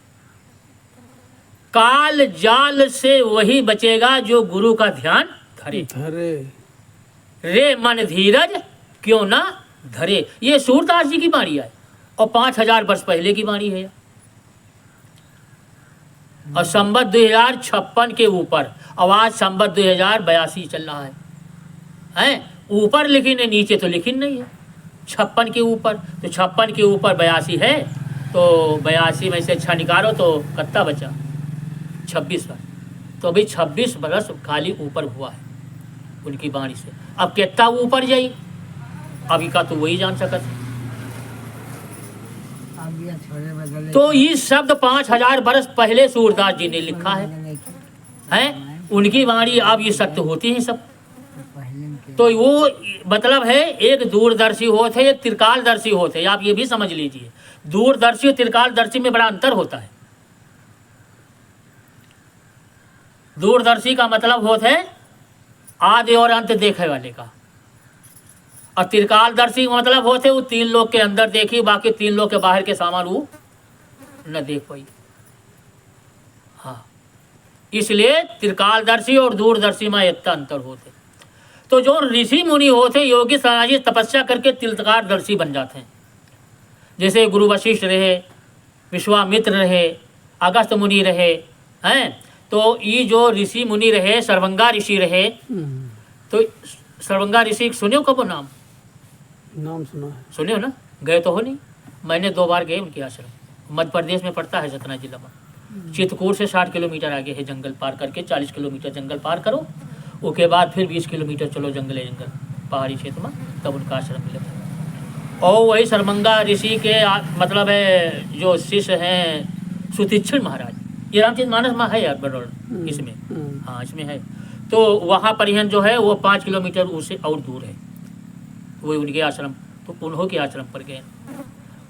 काल जाल से वही बचेगा जो गुरु का ध्यान धरे। रे मन धीरज क्यों ना धरे, ये सूरदास जी की बाणी है। और 5000 वर्ष पहले की वाणी है। और संवत 2056 के ऊपर, अब आज संवत 2082 चल रहा है ऊपर लिखिन है, नीचे तो लिखिन नहीं है। 56 के ऊपर, तो 56 के ऊपर 82 है, तो 82 में से 6 निकालो तो कितना बचा? 26 वर्ष। तो अभी 26 बरस खाली ऊपर हुआ है उनकी वाणी से। अब कितना ऊपर जाई अभी का तो वही जान सकत है। अब ये छोड़े बदले तो ये शब्द 5000 वर्ष पहले सूरदास जी ने लिखा है उनकी वाणी। अब ये सत्य होती है सब। तो वो मतलब है एक दूरदर्शी होते, एक त्रिकालदर्शी होते। आप ये भी समझ लीजिए, दूरदर्शी और त्रिकालदर्शी में बड़ा अंतर होता है। दूरदर्शी का मतलब होता है आदि और अंत देखे वाले का, और त्रिकालदर्शी का मतलब होते वो 3 लोग के अंदर देखी, बाकी 3 लोग के बाहर के सामान वो न देख पाई। हाँ, इसलिए त्रिकालदर्शी और दूरदर्शी में इतना अंतर होते। तो जो ऋषि मुनि होते, योगी सन्यासी तपस्या करके त्रिकालदर्शी बन जाते हैं। जैसे गुरु वशिष्ठ रहे, विश्वामित्र रहे, अगस्त मुनि रहे हैं। तो ये जो ऋषि मुनि रहे, सर्वंगा ऋषि रहे। तो सर्वंगा ऋषि सुने हो कबो नाम? नाम सुना है। सुने हो ना? गए तो हो नहीं? मैंने 2 बार गए उनके आश्रम। मध्य प्रदेश में पड़ता है, सतना जिला में। चित्रकूट से 60 किलोमीटर आगे है, जंगल पार करके 40 किलोमीटर जंगल पार करो, उसके बाद फिर 20 किलोमीटर चलो जंगल पहाड़ी क्षेत्र में, तब उनका आश्रम मिलेगा। और वही सर्वंगा ऋषि के मतलब है जो शिष्य हैं सुतीक्षण महाराज, ये रामचरितमानस में है यार बड़ौल इसमें। हाँ, इसमें है। तो वहाँ परिहन जो है वो 5 किलोमीटर उससे और दूर है, वही उनके आश्रम। तो उन्हों के आश्रम पर गए।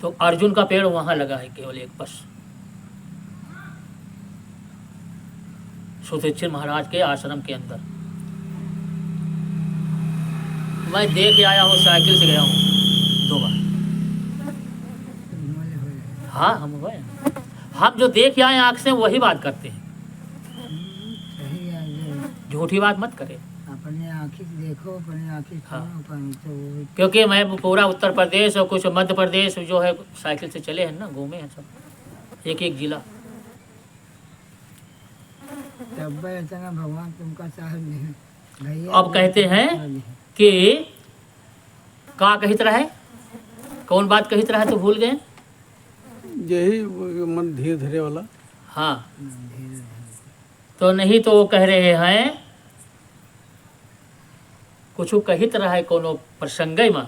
तो अर्जुन का पेड़ वहाँ लगा है केवल एक बस, सुतीक्षण महाराज के आश्रम के अंदर। मैं देख के आया हूँ, साइकिल से गया हूँ 2 बार। हाँ, हम जो देख के आए आँख से वही बात करते हैं, झूठी बात मत करे। अपने आँखी देखो, अपने आँखी हाँ। क्योंकि मैं पूरा उत्तर प्रदेश और कुछ मध्य प्रदेश जो है साइकिल से चले हैं ना, घूमे हैं सब, एक एक जिला। तब इतना भगवान तुमका साहब भैया। अब कहते हैं कि का कहित रहे, कौन बात कहित रहे तो भूल गए। यही मन धीरे धीरे वाला। हाँ, तो नहीं तो वो कह रहे हैं कुछ कहित रहे कोनो प्रसंग में।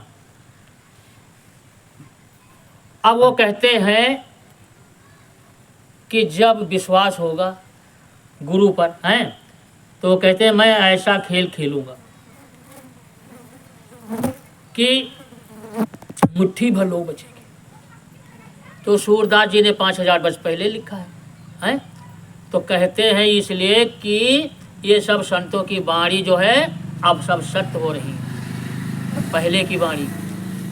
अब वो कहते हैं कि जब विश्वास होगा गुरु पर हैं, तो कहते हैं मैं ऐसा खेल खेलूंगा कि मुट्ठी भर लोग बचेंगे। तो सूरदास जी ने 5000 वर्ष पहले लिखा है। तो कहते हैं इसलिए कि ये सब संतों की वाणी जो है अब सब सत्य हो रही है, पहले की वाणी।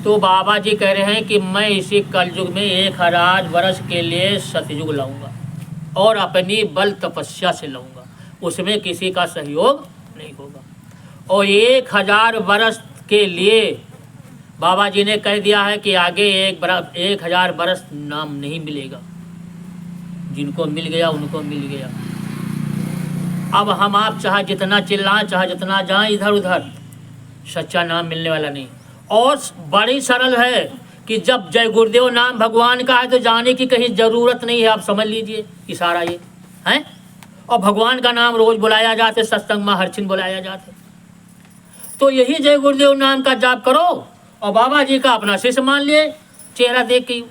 तो बाबा जी कह रहे हैं कि मैं इसी कलयुग में 1000 वर्ष के लिए सतयुग लाऊंगा और अपनी बल तपस्या से लाऊंगा, उसमें किसी का सहयोग नहीं होगा। और 1000 वर्ष के लिए बाबा जी ने कह दिया है कि आगे 1000 वर्ष नाम नहीं मिलेगा, जिनको मिल गया उनको मिल गया। अब हम आप चाहे जितना चिल्लाएं, चाहे जितना जाएं इधर उधर, सच्चा नाम मिलने वाला नहीं। और बड़ी सरल है कि जब जय गुरुदेव नाम भगवान का है तो जाने की कहीं ज़रूरत नहीं है। आप समझ लीजिए इशारा ये है। और भगवान का नाम रोज़ बुलाया जाते, सत्संग में हर छिन बुलाया जाते। तो यही जय गुरुदेव नाम का जाप करो और बाबा जी का अपना शिष्य मान लिए, चेहरा देख के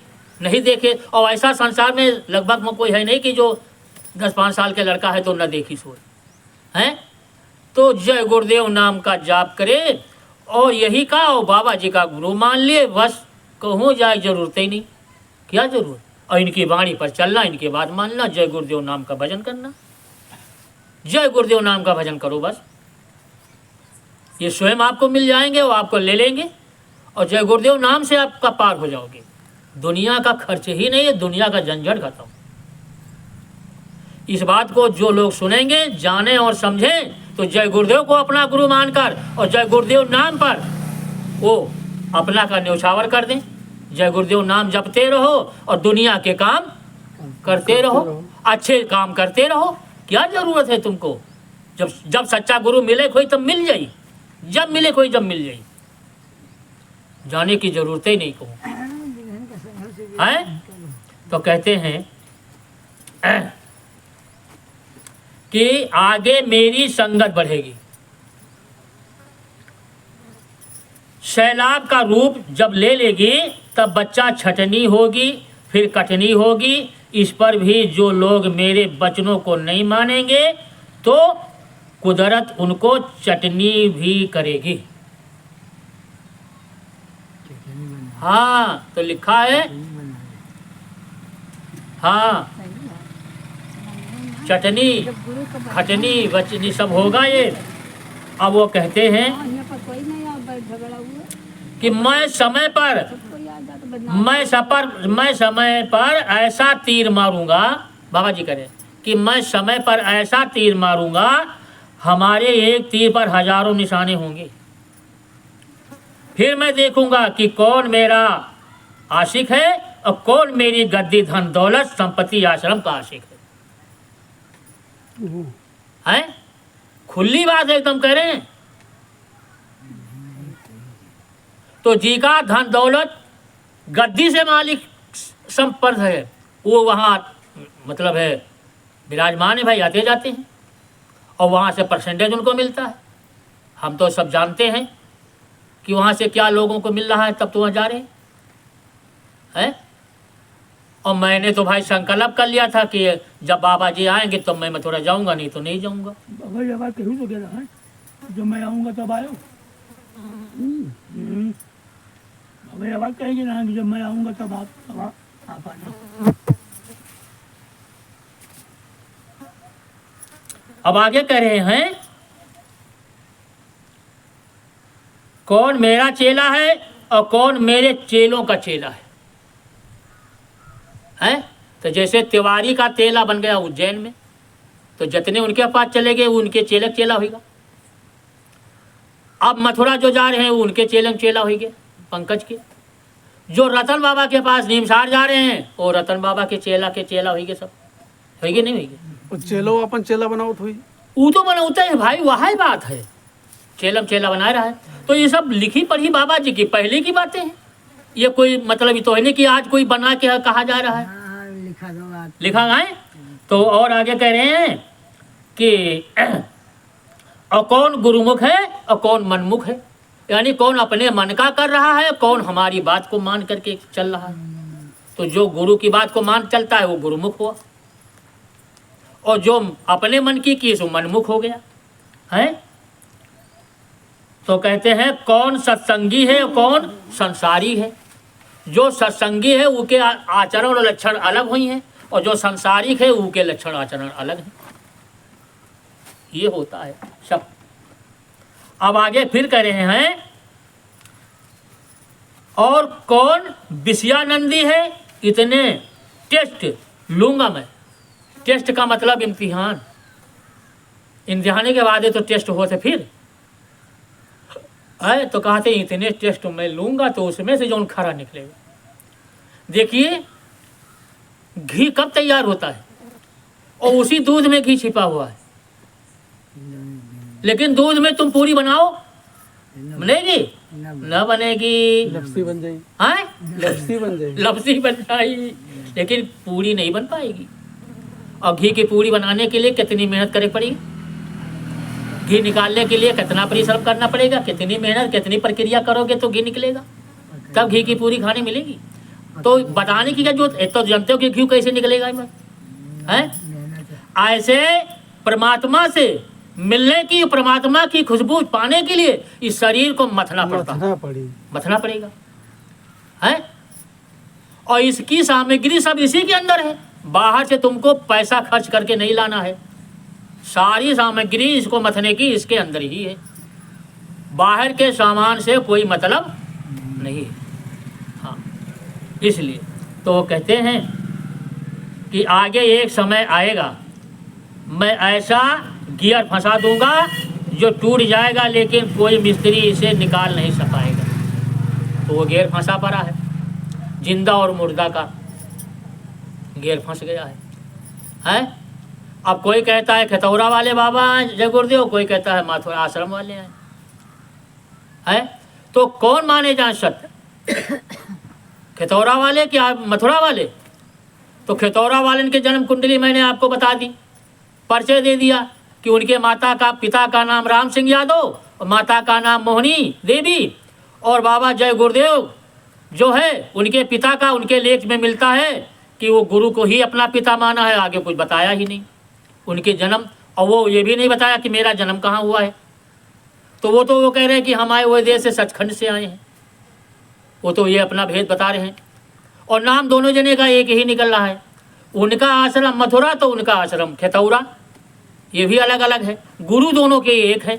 नहीं देखे। और ऐसा संसार में लगभग में कोई है नहीं कि जो 10-5 साल के लड़का है तो न देखी सोए हैं। तो जय गुरुदेव नाम का जाप करे और यही का और बाबा जी का गुरु मान लिए, बस कहूँ जाए जरूरत ही नहीं, क्या जरूरत। और इनकी वाणी पर चलना, इनके बाद मानना, जय गुरुदेव नाम का भजन करना, जय गुरुदेव नाम का भजन करो बस। ये स्वयं आपको मिल जाएंगे, वो आपको ले लेंगे और जय गुरुदेव नाम से आपका पार हो जाओगे। दुनिया का खर्च ही नहीं है, दुनिया का झंझट खत्म। इस बात को जो लोग सुनेंगे, जाने और समझें, तो जय गुरुदेव को अपना गुरु मानकर और जय गुरुदेव नाम पर वो अपना का न्यौछावर कर दें, जय गुरुदेव नाम जपते रहो और दुनिया के काम करते रहो, अच्छे काम करते रहो। क्या जरूरत है तुमको? जब सच्चा गुरु मिले कोई तब मिल जाई, जब मिले कोई जब मिल जाई, जाने की जरूरत ही नहीं को है। तो कहते हैं कि आगे मेरी संगत बढ़ेगी। सैलाब का रूप जब ले लेगी तब बच्चा छटनी होगी, फिर कटनी होगी। इस पर भी जो लोग मेरे वचनों को नहीं मानेंगे तो कुदरत उनको चटनी भी करेगी। हाँ, तो लिखा है, हाँ, चटनी खटनी वचनी सब होगा ये। अब वो कहते हैं कि मैं समय पर ऐसा तीर मारूंगा, बाबा जी करें कि मैं समय पर ऐसा तीर मारूंगा, हमारे एक तीर पर हजारों निशाने होंगे। फिर मैं देखूंगा कि कौन मेरा आशिक है और कौन मेरी गद्दी धन दौलत संपत्ति आश्रम का आशिक है? खुली बात एकदम कह रहे हैं। तो जी का धन दौलत गद्दी से मालिक संपर्क है, वो वहाँ मतलब है विराजमान है भाई, आते जाते हैं और वहाँ से परसेंटेज उनको मिलता है। हम तो सब जानते हैं कि वहाँ से क्या लोगों को मिल रहा है, तब तो वहाँ जा रहे हैं। और मैंने तो भाई संकल्प कर लिया था कि जब बाबा जी आएंगे तो मैं थोड़ा जाऊंगा, नहीं तो नहीं जाऊंगा। बाबा ये बात कहूँ तो कह रहा है, जब मैं आऊँगा तब आयो। बाबा ये बात कहेगी ना कि जब मैं आऊँगा तब आप आना। अब आगे कह रहे हैं, कौन मेरा चेला है और कौन मेरे चेलों का चेला है? तो जैसे तिवारी का तेला बन गया उज्जैन में, तो जितने उनके पास चले गए वो उनके चेलक चेला होगा। अब मथुरा जो जा रहे हैं वो उनके चेलक चेला होंगे पंकज के। जो रतन बाबा के पास नीमसार जा रहे हैं वो रतन बाबा के चेला होंगे, सब होंगे नहीं होंगे? चेलो अपन चेला बनाओ थोड़ी, वो तो बनाते हैं भाई, वही बात है, चेलम चेला बना रहा है। तो ये सब लिखी पढ़ी बाबा जी की पहले की बातें हैं, ये कोई मतलब तो है नहीं कि आज कोई बना के कहा जा रहा है। हाँ, लिखा दो बात। लिखा है। तो और आगे कह रहे हैं कि और कौन गुरुमुख है और कौन मनमुख है, यानी कौन अपने मन का कर रहा है, कौन हमारी बात को मान करके चल रहा है। तो जो गुरु की बात को मान चलता है वो गुरुमुख हुआ, और जो अपने मन की सो मनमुख हो गया है। तो कहते हैं कौन सत्संगी है और कौन संसारी है। जो सत्संगी है उसके आचरण और लक्षण अलग हुई हैं, और जो संसारिक है उसके लक्षण आचरण अलग हैं। ये होता है सब। अब आगे फिर कह रहे हैं, और कौन विषयानंदी है। इतने टेस्ट लूंगा मैं। टेस्ट का मतलब इम्तिहान, इम्तिहान के बाद तो टेस्ट होते फिर है। तो कहते इतने टेस्ट मैं लूंगा तो उसमें से जो खरा निकलेगा। देखिए घी कब तैयार होता है, और उसी दूध में घी छिपा हुआ है। लेकिन दूध में तुम पूरी बनाओ, बनेगी न बनेगी, लपसी बन जाएगी। हाँ, लपसी बन जाएगी, लपसी बन जाएगी, लेकिन पूरी नहीं बन पाएगी। और घी की पूरी बनाने के लिए कितनी मेहनत करे पड़ेगी, घी निकालने के लिए कितना परिश्रम करना पड़ेगा, कितनी मेहनत कितनी प्रक्रिया करोगे तो घी निकलेगा, तब घी की पूरी खाने मिलेगी। तो बताने की क्या जरूरत, तो जानते हो कि घी कैसे निकलेगा है। ऐसे परमात्मा से मिलने की, परमात्मा की खुशबू पाने के लिए इस शरीर को मथना पड़ेगा है। और इसकी सामग्री सब इसी के अंदर है, बाहर से तुमको पैसा खर्च करके नहीं लाना है। सारी सामग्री इसको मथने की इसके अंदर ही है, बाहर के सामान से कोई मतलब नहीं है। हाँ, इसलिए तो कहते हैं कि आगे एक समय आएगा, मैं ऐसा गियर फंसा दूंगा जो टूट जाएगा, लेकिन कोई मिस्त्री इसे निकाल नहीं सकाएगा। तो वो गियर फंसा पड़ा है। जिंदा और मुर्दा का गेर फंस गया है? अब कोई कहता है खतौरा वाले बाबा हैं जय गुरुदेव, कोई कहता है माथुरा आश्रम वाले हैं। तो कौन माने जाए सत्य, खतौरा वाले कि मथुरा वाले? तो खतौरा वाले की जन्म कुंडली मैंने आपको बता दी, परिचय दे दिया कि उनके पिता का नाम राम सिंह यादव और माता का नाम मोहनी देवी, और बाबा जय गुरुदेव जो है उनके पिता का उनके लेख में मिलता है कि वो गुरु को ही अपना पिता माना है, आगे कुछ बताया ही नहीं उनके जन्म। और वो ये भी नहीं बताया कि मेरा जन्म कहाँ हुआ है। तो वो कह रहे हैं कि हम आए हुए देश से सचखंड से आए हैं, वो तो ये अपना भेद बता रहे हैं। और नाम दोनों जने का एक ही निकल रहा है, उनका आश्रम मथुरा तो उनका आश्रम खतौरा, ये भी अलग अलग है, गुरु दोनों के एक है।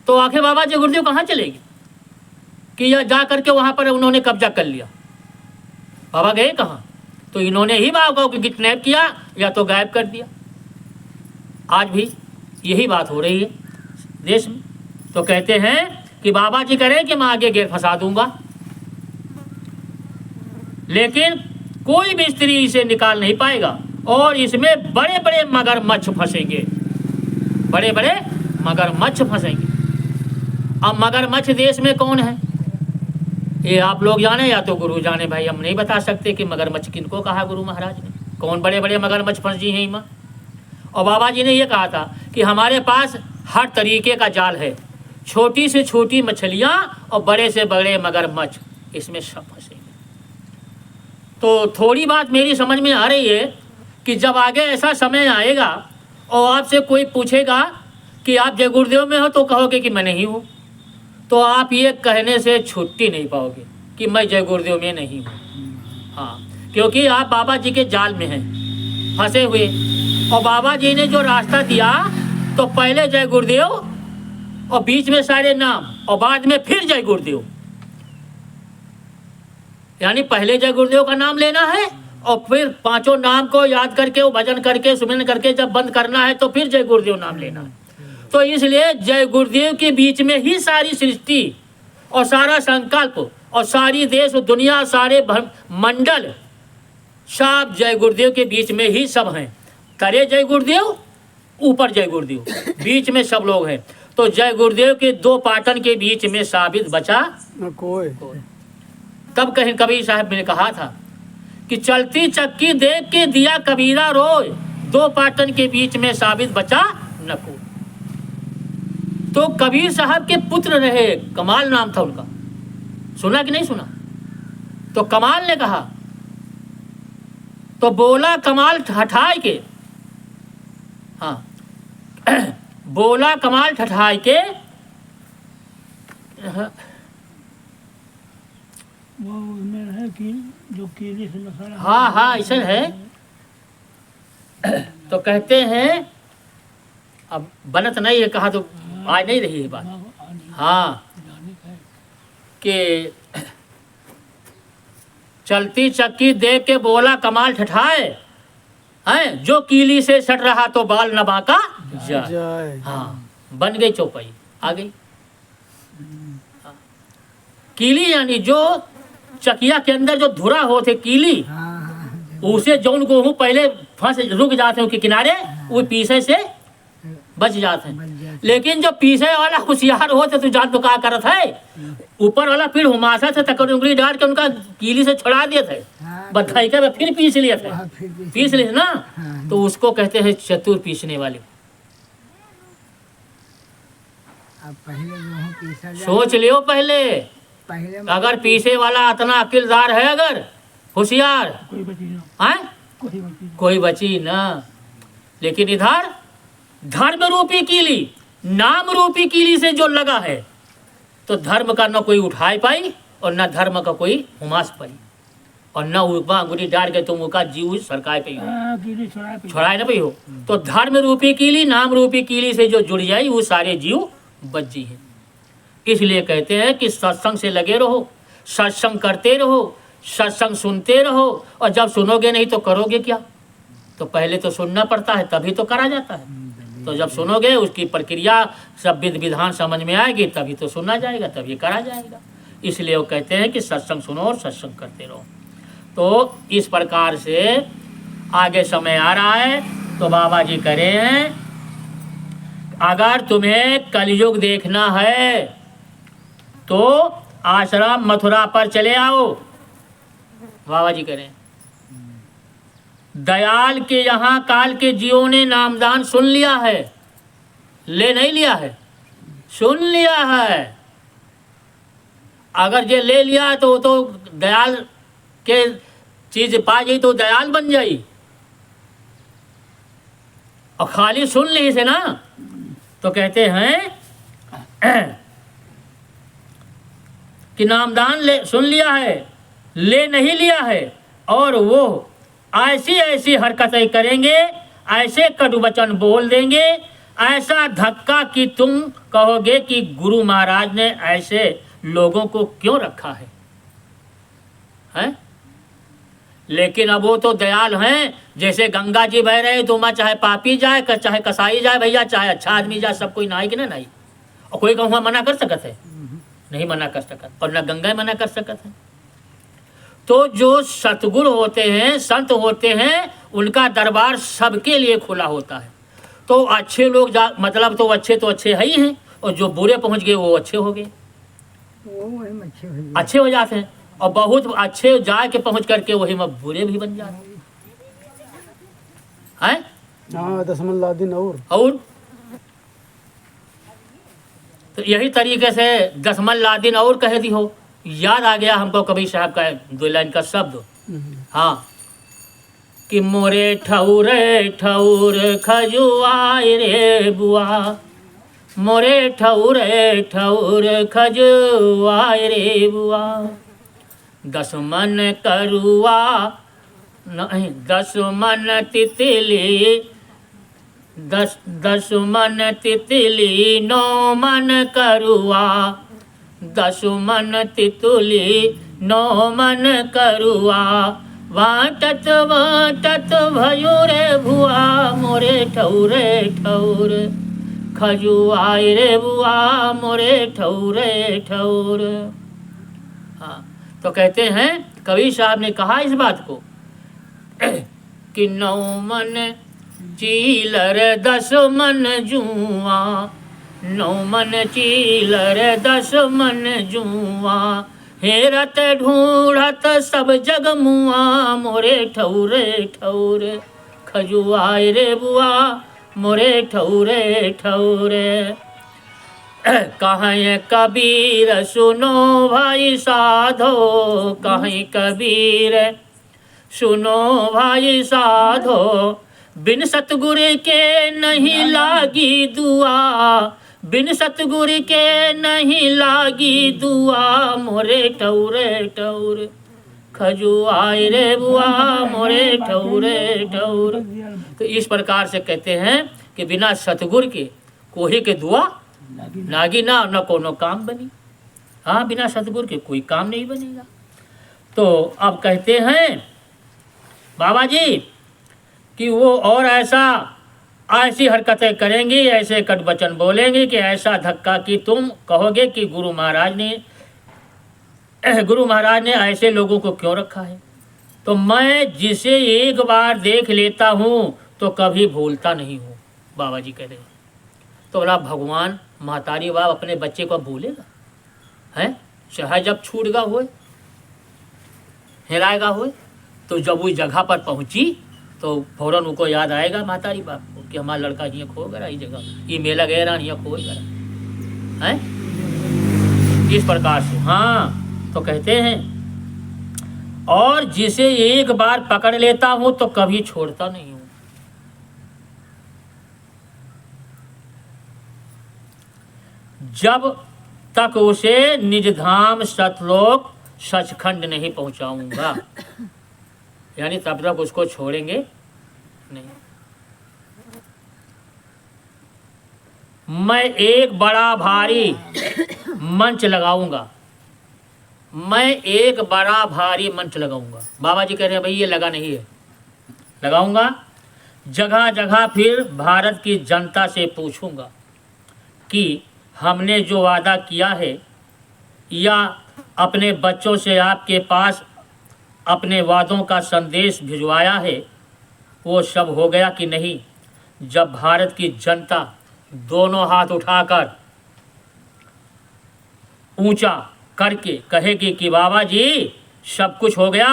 तो आखिर बाबा जी गुरुदेव कहाँ चलेगी कि जा करके वहाँ पर उन्होंने कब्जा कर लिया? बाबा गए कहाँ? तो इन्होंने ही बाबा को किडनैप किया या तो गायब कर दिया। आज भी यही बात हो रही है देश में। तो कहते हैं कि बाबा जी करें कि मैं आगे गेर फंसा दूंगा, लेकिन कोई भी स्त्री इसे निकाल नहीं पाएगा, और इसमें बड़े बड़े मगरमच्छ फंसेंगे, बड़े बड़े मगरमच्छ फंसेंगे। अब मगरमच्छ देश में कौन है ये आप लोग जाने या तो गुरु जाने, भाई हम नहीं बता सकते कि मगरमच्छ किनको कहा गुरु महाराज ने, कौन बड़े बड़े मगरमच्छ फंस जी हैं इमा। और बाबा जी ने ये कहा था कि हमारे पास हर तरीके का जाल है, छोटी से छोटी मछलियाँ और बड़े से बड़े मगरमच्छ, इसमें सब फंसेंगे। तो थोड़ी बात मेरी समझ में आ रही है कि जब आगे ऐसा समय आएगा और आपसे कोई पूछेगा कि आप जय गुरुदेव में हो, तो कहोगे कि मैं नहीं हूँ, तो आप ये कहने से छुट्टी नहीं पाओगे कि मैं जय गुरुदेव में नहीं हूँ। हाँ, क्योंकि आप बाबा जी के जाल में हैं फंसे हुए। और बाबा जी ने जो रास्ता दिया, तो पहले जय गुरुदेव और बीच में सारे नाम और बाद में फिर जय गुरुदेव, यानी पहले जय गुरुदेव का नाम लेना है और फिर पांचों नाम को याद करके वो भजन करके सुमिरन करके जब बंद करना है तो फिर जय गुरुदेव नाम लेना है। तो इसलिए जय गुरुदेव के बीच में ही सारी सृष्टि और सारा संकल्प और सारी देश और दुनिया, सारे मंडल सब जय गुरुदेव के बीच में ही सब हैं। तरे जय गुरुदेव, ऊपर जय गुरुदेव, बीच में सब लोग हैं। तो जय गुरुदेव के दो पाटन के बीच में साबित बचा न कोई। तब कहीं कबीर साहब ने कहा था कि चलती चक्की देख के दिया कबीरा रोए, दो पाटन के बीच में साबित बचा न कोई। तो कबीर साहब के पुत्र रहे, कमाल नाम था उनका, सुना कि नहीं सुना? तो कमाल ने कहा, तो बोला कमाल ठठाई के, हाँ बोला कमाल ठठाई के, वो में है कि जो केले से मसाला, हाँ हाँ ऐसा है। तो कहते हैं, अब बनत नहीं है, कहा तो आज नहीं रही है बात। हाँ, कि चलती चक्की देख के बोला कमाल ठठाए, हैं जो कीली से सट रहा तो बाल न बांका जाए। जय। हाँ, बन गई चौपाई, आ गई। हाँ। कीली यानी जो चकिया के अंदर जो धुरा होते कीली, उसे जौन गेहूं पहले फंस रुक जाते हैं के किनारे, वो पीसे से बच जाते हैं। लेकिन जो पीसे वाला होशियार होते तो जान तो क्या करत है, ऊपर वाला फिर हुमासा से तक उंगली डाल के उनका कीली से छुड़ा दिए थे, बधाई के फिर पीस लिए थे, पीस लिए ना, तो उसको कहते हैं चतुर पीसने वाले। सोच लियो पहले, अगर पीसे वाला इतना अकिलदार है, अगर होशियार, कोई बची ना, हैं कोई बची ना। लेकिन इधर धर्म रूपी कीली, नाम रूपी कीली से जो लगा है, तो धर्म का न कोई उठाए पाई और न धर्म का कोई हुमास पाई, और न ऊपर अंगुली डाल के तुम उसका जीव सरकाए पे हो, कीले छुड़ाए पे छुड़ाए ना पे हो। तो धर्म रूपी कीली, नाम रूपी कीली से जो जुड़ जाए वो सारे जीव बच जी है। इसलिए कहते हैं कि सत्संग से लगे रहो, सत्संग करते रहो, सत्संग सुनते रहो, और जब सुनोगे नहीं तो करोगे क्या? तो पहले तो सुनना पड़ता है, तभी तो करा जाता है। तो जब सुनोगे, उसकी प्रक्रिया सब विध विधान समझ में आएगी, तभी तो सुना जाएगा, तभी करा जाएगा। इसलिए वो कहते हैं कि सत्संग सुनो और सत्संग करते रहो। तो इस प्रकार से आगे समय आ रहा है, तो बाबा जी कह रहे हैं अगर तुम्हें कलयुग देखना है तो आश्रम मथुरा पर चले आओ। बाबा जी कह रहे हैं दयाल के यहाँ काल के जीवों ने नामदान सुन लिया है, ले नहीं लिया है, सुन लिया है। अगर ये ले लिया तो वो तो दयाल के चीज पा गई तो दयाल बन जाई, और खाली सुन ली से ना तो कहते हैं कि नामदान ले सुन लिया है, ले नहीं लिया है, और वो ऐसी ऐसी हरकतें करेंगे, ऐसे कटु वचन बोल देंगे, ऐसा धक्का कि तुम कहोगे कि गुरु महाराज ने ऐसे लोगों को क्यों रखा है, हैं? लेकिन अब वो तो दयाल हैं, जैसे गंगा जी बह रहे तो वहाँ चाहे पापी जाए चाहे कसाई जाए भैया, चाहे अच्छा आदमी जाए, सब कोई नहाई कि ना नहाई, और कोई कहूँ मना कर सकत है? नहीं मना कर सकत, और न गंगा मना कर सकत है। तो जो सतगुरु होते हैं, संत होते हैं, उनका दरबार सबके लिए खुला होता है। तो अच्छे लोग मतलब तो अच्छे है ही हैं, और जो बुरे पहुंच गए वो अच्छे हो गए, वही अच्छे हुए। अच्छे हो जाते हैं, और बहुत अच्छे जाके पहुंच करके वही में बुरे भी बन जाते हैं। हाँ, दशमललादीन और तो यही तरीके से दशमललादीन और कह दी हो। याद आ गया हमको कबीर साहब का 2 लाइन का शब्द, हाँ, कि मोरे ठौरे ठौर खजुआए रे बुआ, मोरे ठौरे ठौर खजुआए रे बुआ, 10 मन करुआ नहीं 10 मन तितली, 10 मन तितली 9 मन करुआ, 10 मन तितली 9 मन करुआ, वाटत वाटत भयो रे बुआ, मोरे ठौरे ठौर खजुआए रे बुआ, मोरे ठौरे ठौर। हाँ, तो कहते हैं कबीर साहब ने कहा इस बात को कि 9 मन चीलर 10 मन जुआ, 9 मन चीलर 10 मन जुआ, हेरत ढूंढत सब जग मुआ, मोरे ठौरे ठौर खजुआए रे बुआ, मोरे ठौरे ठौरे। कहीं कबीर सुनो भाई साधो, कहीं कबीर सुनो भाई साधो, बिन सतगुर के नहीं लागी दुआ, बिन सतगुर के नहीं लागी दुआ, मोरे ठौरे ठौर खजुआए रे बुआ, मोरे ठौरे ठौर। तो इस प्रकार से कहते हैं कि बिना सतगुर के कोई के दुआ नागी ना न कोनो काम बनी। हाँ, बिना सतगुर के कोई काम नहीं बनेगा। तो अब कहते हैं बाबा जी कि वो और ऐसी हरकतें करेंगी, ऐसे कट वचन बोलेंगे कि ऐसा धक्का कि तुम कहोगे कि गुरु महाराज ने ऐसे लोगों को क्यों रखा है। तो मैं जिसे एक बार देख लेता हूँ तो कभी भूलता नहीं हूँ, बाबा जी कह रहे हैं। तो बोला भगवान महतारी बाप अपने बच्चे को भूलेगा है, चाहे जब छूटगा होए, हेराएगा होए, तो जब उस जगह पर पहुंची तो फौरन उनको याद आएगा महतारी बाप को कि हमारा लड़का यहाँ खो गया, ये जगह ये मेला गया रहा, यहाँ खो गया है, इस प्रकार से। हाँ, तो कहते हैं और जिसे एक बार पकड़ लेता हूं तो कभी छोड़ता नहीं हूं। जब तक उसे निज धाम सतलोक सचखंड नहीं पहुंचाऊंगा, यानी तब तक उसको छोड़ेंगे नहीं। मैं एक बड़ा भारी मंच लगाऊंगा, मैं एक बड़ा भारी मंच लगाऊंगा। बाबा जी कह रहे हैं भाई ये लगा नहीं है, लगाऊंगा। जगह जगह फिर भारत की जनता से पूछूंगा कि हमने जो वादा किया है या अपने बच्चों से आपके पास अपने वादों का संदेश भिजवाया है, वो सब हो गया कि नहीं? जब भारत की जनता दोनों हाथ उठाकर ऊंचा करके कहेगी कि बाबा जी सब कुछ हो गया,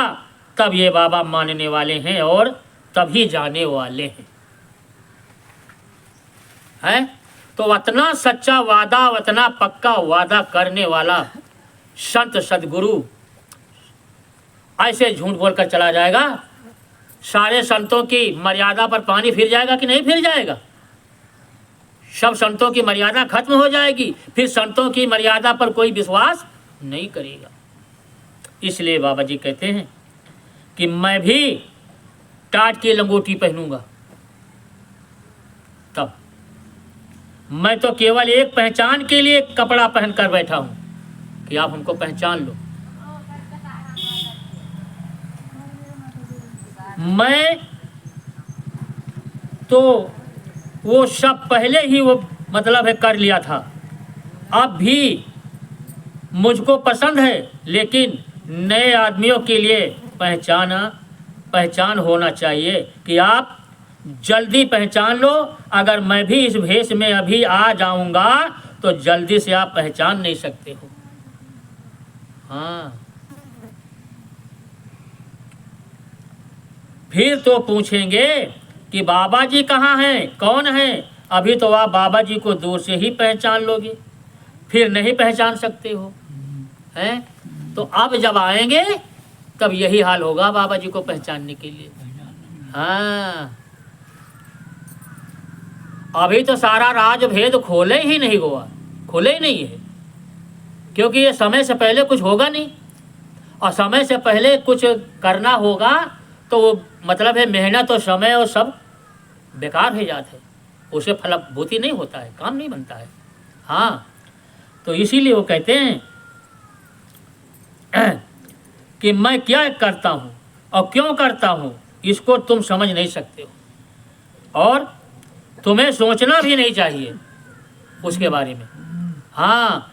तब ये बाबा मानने वाले हैं और तभी जाने वाले हैं। तो इतना सच्चा वादा, इतना पक्का वादा करने वाला संत सदगुरु ऐसे झूठ बोलकर चला जाएगा? सारे संतों की मर्यादा पर पानी फिर जाएगा कि नहीं फिर जाएगा? सब संतों की मर्यादा खत्म हो जाएगी, फिर संतों की मर्यादा पर कोई विश्वास नहीं करेगा। इसलिए बाबा जी कहते हैं कि मैं भी टाट की लंगोटी पहनूंगा। तब मैं तो केवल एक पहचान के लिए कपड़ा पहनकर बैठा हूं कि आप हमको पहचान लो। मैं तो वो सब पहले ही वो मतलब है कर लिया था, अब भी मुझको पसंद है, लेकिन नए आदमियों के लिए पहचान होना चाहिए कि आप जल्दी पहचान लो। अगर मैं भी इस भेष में अभी आ जाऊंगा तो जल्दी से आप पहचान नहीं सकते हो। हाँ, फिर तो पूछेंगे कि बाबा जी कहाँ हैं, कौन हैं? अभी तो आप बाबा जी को दूर से ही पहचान लोगे, फिर नहीं पहचान सकते हो, हैं? तो अब जब आएंगे तब यही हाल होगा बाबा जी को पहचानने के लिए। हाँ, अभी तो सारा राज भेद खोले ही नहीं हुआ, खोले ही नहीं है, क्योंकि ये समय से पहले कुछ होगा नहीं, और समय से पहले कुछ करना होगा तो वो मतलब है मेहनत और समय और सब बेकार हो जाते हैं, उसे फलभूति नहीं होता है, काम नहीं बनता है। हाँ, तो इसीलिए वो कहते हैं कि मैं क्या करता हूँ और क्यों करता हूँ इसको तुम समझ नहीं सकते हो, और तुम्हें सोचना भी नहीं चाहिए उसके बारे में। हाँ,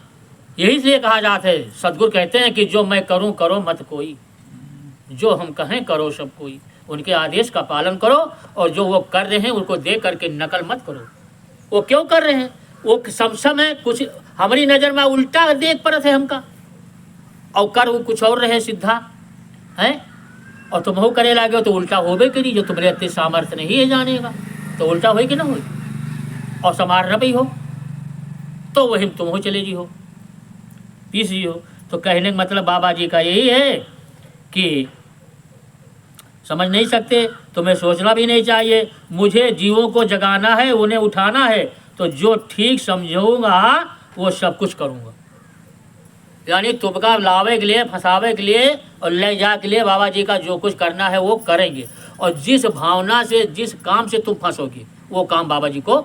यही इसलिए कहा जाता है, सदगुरु कहते हैं कि जो मैं करूँ करो मत कोई, जो हम कहें करो सब कोई, उनके आदेश का पालन करो, और जो वो कर रहे हैं उनको देख करके नकल मत करो। वो क्यों कर रहे हैं? वो समय कुछ हमारी नज़र में उल्टा देख पड़े थे हमका, और कर वो कुछ और रहे सीधा है, और तुम हो करे लागे तो उल्टा होबे करी, जो तुम्हारे अति सामर्थ्य नहीं है जाने का, तो उल्टा हो कि ना हो, और समार न भी हो तो वही तुम हो चले जी हो, पीस जी हो। तो कहने का मतलब बाबा जी का यही है कि समझ नहीं सकते, तुम्हें सोचना भी नहीं चाहिए। मुझे जीवों को जगाना है, उन्हें उठाना है, तो जो ठीक समझूंगा वो सब कुछ करूंगा। यानी तुमका लावे के लिए, फंसावे के लिए और ले जा के लिए बाबा जी का जो कुछ करना है वो करेंगे, और जिस भावना से जिस काम से तुम फंसोगे वो काम बाबा जी को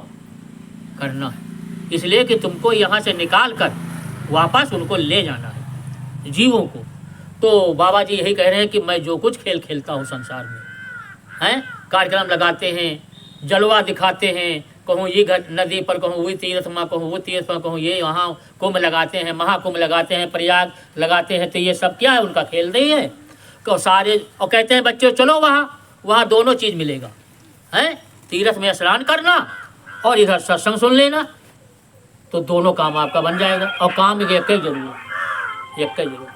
करना है, इसलिए कि तुमको यहाँ से निकाल कर वापस उनको ले जाना है जीवों को। तो बाबा जी यही कह रहे हैं कि मैं जो कुछ खेल खेलता हूँ संसार में, हैं, कार्यक्रम लगाते हैं, जलवा दिखाते हैं, कहूँ ये नदी पर, कहूँ वो तीर्थ में, कहूँ वो तीर्थ में, कहूँ ये वहाँ कुंभ लगाते हैं, महाकुंभ लगाते हैं, प्रयाग लगाते हैं, तो ये सब क्या है? उनका खेल नहीं है। तो सारे और कहते हैं बच्चों चलो वहाँ दोनों चीज़ मिलेगा, हैं, तीर्थ में स्नान करना और इधर सत्संग सुन लेना, तो दोनों काम आपका बन जाएगा। और काम एक ही जरूर है, एक ही जरूर।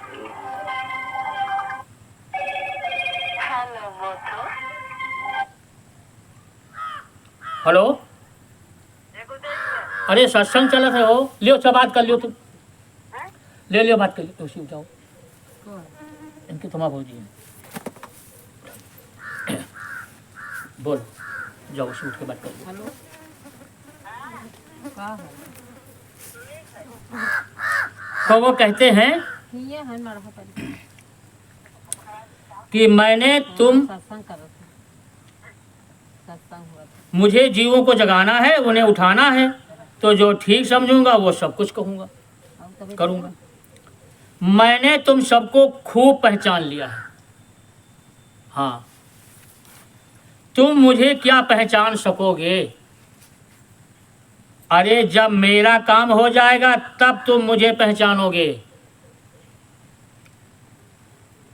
हेलो, अरे सत्संग चलत है हो, लियो अच्छा बात कर लियो, तुम ले लियो बात कर लियो, उसी उठाओ इनकी तुम्हारा भौजी है, बोल जाओ उसी उठ के बात कर लियो। तो वो कहते हैं कि मैंने मुझे जीवों को जगाना है, उन्हें उठाना है, तो जो ठीक समझूंगा वो सब कुछ कहूँगा, करूँगा। मैंने तुम सबको खूब पहचान लिया है। हाँ, तुम मुझे क्या पहचान सकोगे? अरे जब मेरा काम हो जाएगा तब तुम मुझे पहचानोगे।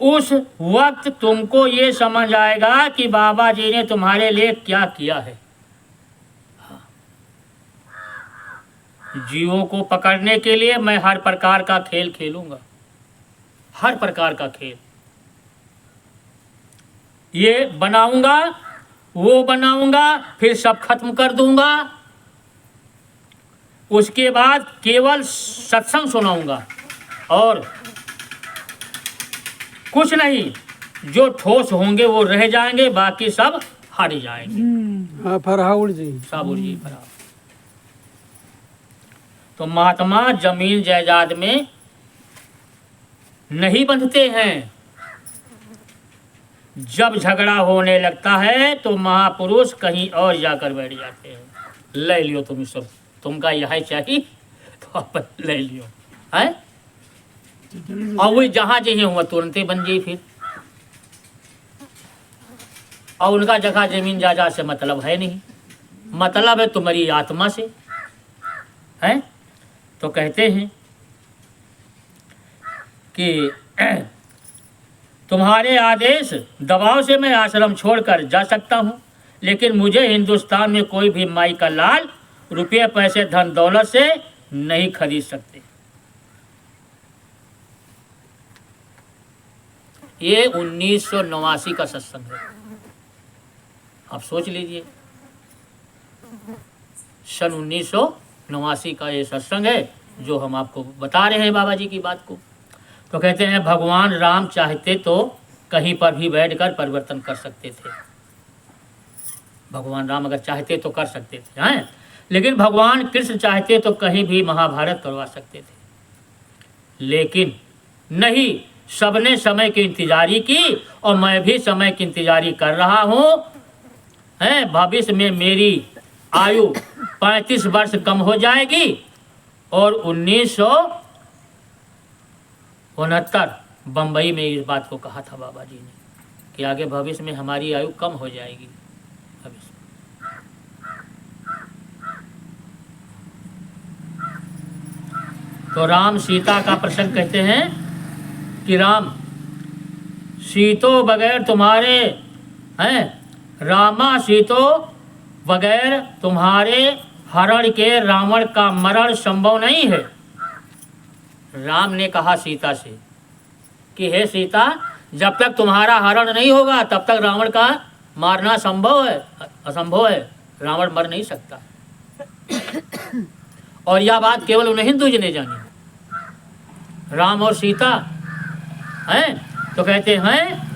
उस वक्त तुमको ये समझ आएगा कि बाबा जी ने तुम्हारे लिए क्या किया है। जीवों को पकड़ने के लिए मैं हर प्रकार का खेल खेलूंगा, हर प्रकार का खेल। ये बनाऊंगा, वो बनाऊंगा, फिर सब खत्म कर दूंगा। उसके बाद केवल सत्संग सुनाऊंगा और कुछ नहीं। जो ठोस होंगे वो रह जाएंगे, बाकी सब हट जाएंगे। हाँ फरहाउल जी। सब उड़ जी फरा। तो महात्मा जमीन जायदाद में नहीं बंधते हैं। जब झगड़ा होने लगता है तो महापुरुष कहीं और जाकर बैठ जाते हैं। ले लियो तुम सब, तुमका यह चाहिए तो आप ले लियो है। और वही जहाँ जही हुआ तुरंत बन गई फिर। और उनका जगह जमीन जायदाद से मतलब है नहीं, मतलब है तुम्हारी आत्मा से है। तो कहते हैं कि तुम्हारे आदेश दबाव से मैं आश्रम छोड़कर जा सकता हूँ, लेकिन मुझे हिंदुस्तान में कोई भी माई का लाल रुपये पैसे धन दौलत से नहीं खरीद सकते। ये 1989 का सत्संग है, आप सोच लीजिए। सन 1989 का ये सत्संग है जो हम आपको बता रहे हैं बाबा जी की बात को। तो कहते हैं भगवान राम चाहते तो कहीं पर भी बैठकर परिवर्तन कर सकते थे। भगवान राम अगर चाहते तो कर सकते थे हैं, लेकिन भगवान कृष्ण चाहते तो कहीं भी महाभारत करवा सकते थे, लेकिन नहीं। सबने समय की इंतजारी की और मैं भी समय की इंतजारी कर रहा हूँ। हैं, भविष्य में मेरी आयु 35 वर्ष कम हो जाएगी और 1969 बम्बई में इस बात को कहा था बाबा जी ने कि आगे भविष्य में हमारी आयु कम हो जाएगी। भविष्य तो राम सीता का प्रसंग कहते हैं कि राम सीतो बगैर तुम्हारे हैं, रामा सीतो बगैर तुम्हारे हरण के रावण का मरण संभव नहीं है। राम ने कहा सीता से कि हे सीता, जब तक तुम्हारा हरण नहीं होगा तब तक रावण का मारना संभव है, असंभव है। रावण मर नहीं सकता। और यह बात केवल उन्हीं हिंदू जी ने जानी, राम और सीता हैं। तो कहते हैं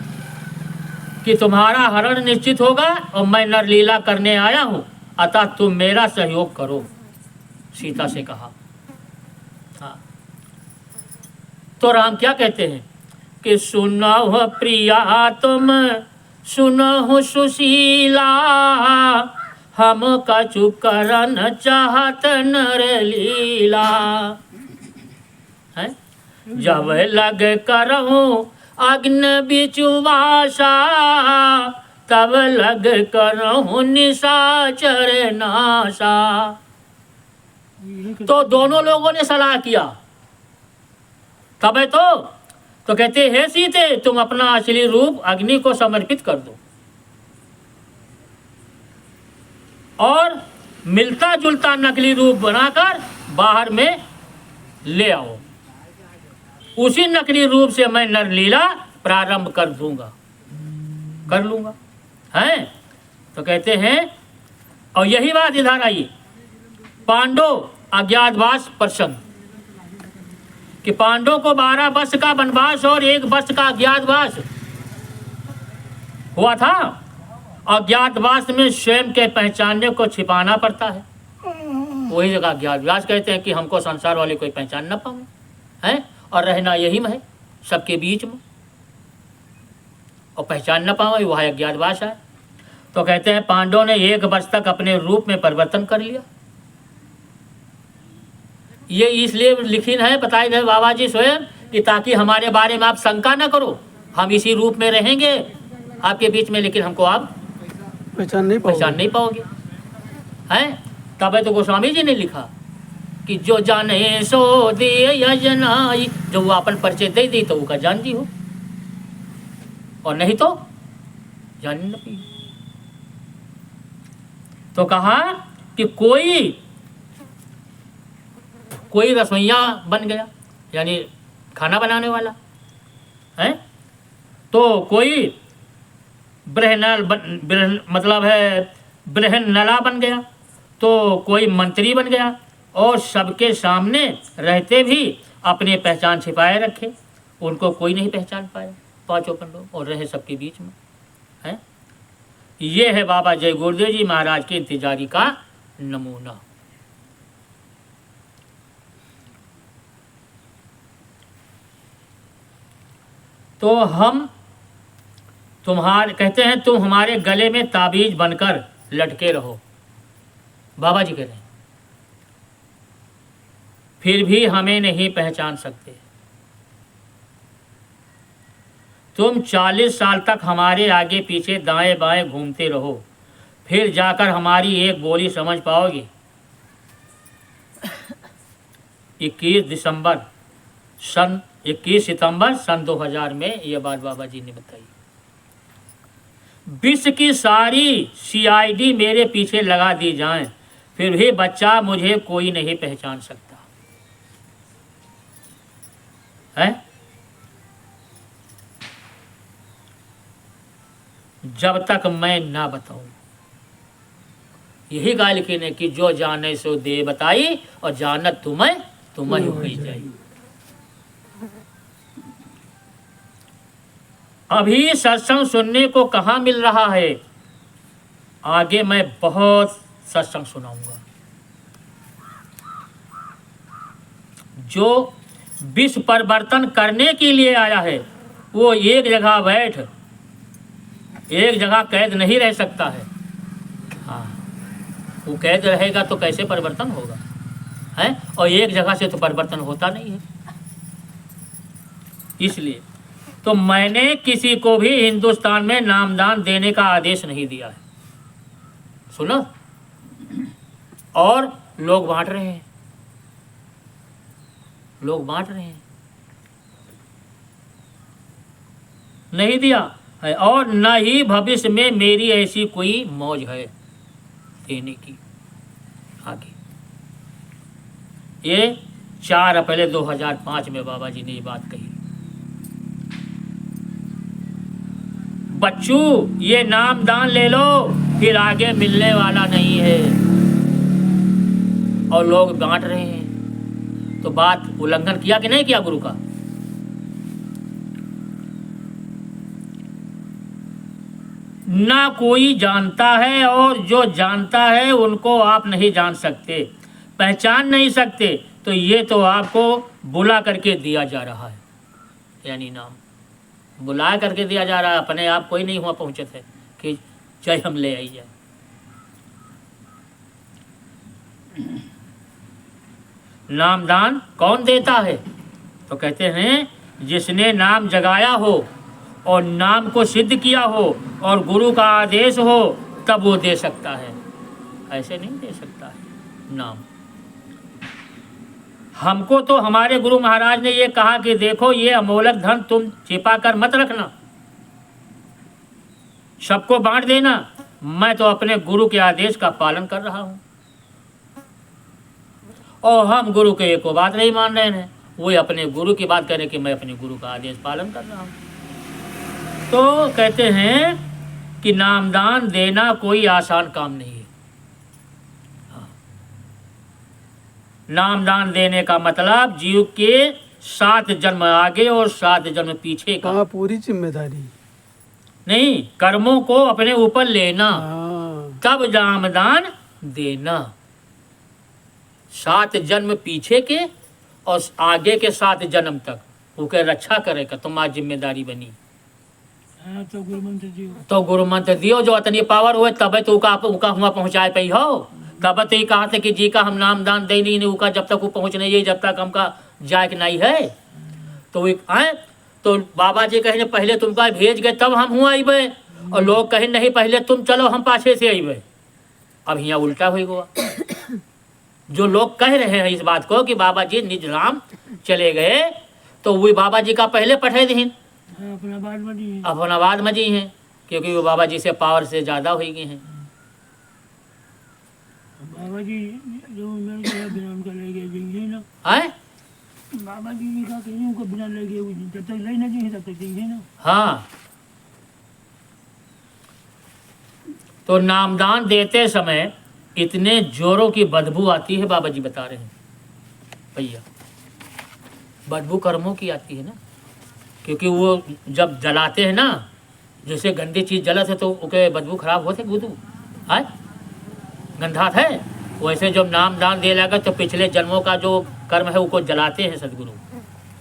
कि तुम्हारा हरण निश्चित होगा और मैं नरलीला करने आया हूँ, अतः तुम मेरा सहयोग करो, सीता से कहा। हाँ, तो राम क्या कहते हैं कि सुनो प्रिया तुम सुनो सुशीला, हम कछु करन चाहत नर लीला। है जब लग करहूँ अग्नि बिचुवासा, तब लग करहूँ निशाचर नासा। तो दोनों लोगों ने सलाह किया तब है तो कहते हे सीते, तुम अपना असली रूप अग्नि को समर्पित कर दो और मिलता जुलता नकली रूप बनाकर बाहर में ले आओ। उसी नकली रूप से मैं नरलीला प्रारंभ कर लूंगा हैं। तो कहते हैं, और यही बात इधर आई पांडव अज्ञातवास प्रसंग कि पांडवों को 12 वर्ष का वनवास और 1 वर्ष का अज्ञातवास हुआ था। अज्ञातवास में स्वयं के पहचानने को छिपाना पड़ता है, वही जगह अज्ञातवास कहते हैं कि हमको संसार वाले कोई पहचान ना पाए हैं, और रहना यही में है सबके बीच में, और पहचान न पाए वह अज्ञातवास है। तो कहते हैं पांडवों ने 1 वर्ष तक अपने रूप में परिवर्तन कर लिया। ये इसलिए लिखित है, बताए गए बाबा जी स्वयं कि ताकि हमारे बारे में आप शंका न करो, हम इसी रूप में रहेंगे आपके बीच में, लेकिन हमको आप पहचान नहीं पाओगे हैं। तब है तो गोस्वामी जी ने लिखा कि जो जाने सो दे यजनाई, जो वो अपन परिचय दे दी तो वो का जान दी हो और नहीं तो जाने न पिए। तो कहा कि कोई रसोइया बन गया, यानी खाना बनाने वाला है, तो कोई मतलब है ब्रहनला बन गया, तो कोई मंत्री बन गया, और सबके सामने रहते भी अपनी पहचान छिपाए रखे, उनको कोई नहीं पहचान पाया, 5 लोग, और रहे सबके बीच में है। ये है बाबा जय गुरुदेव जी महाराज के इंतजारी का नमूना। तो हम कहते हैं तुम हमारे गले में ताबीज बनकर लटके रहो, बाबा जी कह रहे हैं, फिर भी हमें नहीं पहचान सकते। तुम 40 साल तक हमारे आगे पीछे दाएं बाएं घूमते रहो, फिर जाकर हमारी एक बोली समझ पाओगे। 21 सितंबर सन 2000 में ये बात बाबा जी ने बताई। विश्व की सारी CID मेरे पीछे लगा दी जाएं, फिर भी बच्चा मुझे कोई नहीं पहचान सकता है। जब तक मैं ना बताऊं, यही गाल की ने कि जो जाने सो दे बताई, और जानत तुम्हें तुम्हें हो जाई। अभी सत्संग सुनने को कहाँ मिल रहा है, आगे मैं बहुत सत्संग सुनाऊंगा। जो विश्व परिवर्तन करने के लिए आया है, वो एक जगह बैठ एक जगह कैद नहीं रह सकता है। हाँ, वो कैद रहेगा तो कैसे परिवर्तन होगा है, और एक जगह से तो परिवर्तन होता नहीं है। इसलिए तो मैंने किसी को भी हिंदुस्तान में नामदान देने का आदेश नहीं दिया है। सुनो, और लोग बांट रहे हैं, नहीं दिया है, और न ही भविष्य में मेरी ऐसी कोई मौज है देने की आगे। ये 4 अप्रैल 2005 में बाबा जी ने ये बात कही। बच्चों, ये नाम दान ले लो, फिर आगे मिलने वाला नहीं है। और लोग बांट रहे हैं, तो बात उल्लंघन किया कि नहीं किया गुरु का? ना कोई जानता है, और जो जानता है उनको आप नहीं जान सकते, पहचान नहीं सकते। तो ये तो आपको बुला करके दिया जा रहा है, यानी नाम बुला करके दिया जा रहा है, अपने आप कोई नहीं हुआ पहुंचे थे कि जय हम ले आइए। नामदान कौन देता है? तो कहते हैं जिसने नाम जगाया हो और नाम को सिद्ध किया हो और गुरु का आदेश हो, तब वो दे सकता है, ऐसे नहीं दे सकता है नाम। हमको तो हमारे गुरु महाराज ने ये कहा कि देखो, ये अमोलक धन तुम छिपा कर मत रखना, सबको बांट देना। मैं तो अपने गुरु के आदेश का पालन कर रहा हूँ, और हम गुरु के एक बात नहीं मान रहे हैं, वो अपने गुरु की बात करें कि मैं अपने गुरु का आदेश पालन कर रहा हूँ। तो कहते हैं कि नामदान देना कोई आसान काम नहीं है। नामदान देने का मतलब जीव के 7 जन्म आगे और 7 जन्म पीछे का। हाँ, पूरी जिम्मेदारी नहीं, कर्मों को अपने ऊपर लेना, हाँ। तब नामदान देना। 7 जन्म पीछे के और आगे के 7 जन्म तक उनके रक्षा करेगा, तुम्हारी जिम्मेदारी बनी। हाँ, तो गुरु मंत्र दियो, तो गुरु मंत्र दियो, जो इतनी पावर हुए तब तो उनका हुआ पहुँचाए पही हो। तब तो ये कहा था कि जी का हम नाम दान दे नहीं उनका, जब तक वो पहुँच नहीं है, जब तक हमका जाए कि नहीं है। तो वो आए तो बाबा जी कहे पहले तुमका भेज गए तब हम हुआ अबे, और लोग कहे नहीं पहले तुम चलो हम पाछे से अबे। अब यहाँ उल्टा हुई हुआ। जो लोग कह रहे हैं इस बात को कि बाबा जी निज राम चले गए, तो वही बाबा जी का पहले पठे दीन, हाँ, अपना बात बनी है। अपनाबाद में जी हैं, क्योंकि वो बाबा जी से पावर से ज़्यादा हो गए हैं। बाबा जी जो मेरे को बिना उनका ले गए जी ना, हैं? बाबा जी का कहीं उनको बिना ले गए हुए जब तक ले ना जी तब तक जी ना। हाँ, तो नामदान देते समय इतने जोरों की बदबू आती है, बाबा जी बता रहे हैं भैया। बदबू कर्मों की आती है ना, क्योंकि वो जब जलाते हैं ना, जैसे गंदी चीज़ जलत है तो उनके बदबू खराब होते गुदू है, गंधात है। वैसे जब नाम दान दे लगा तो पिछले जन्मों का जो कर्म है उसको जलाते हैं सदगुरु,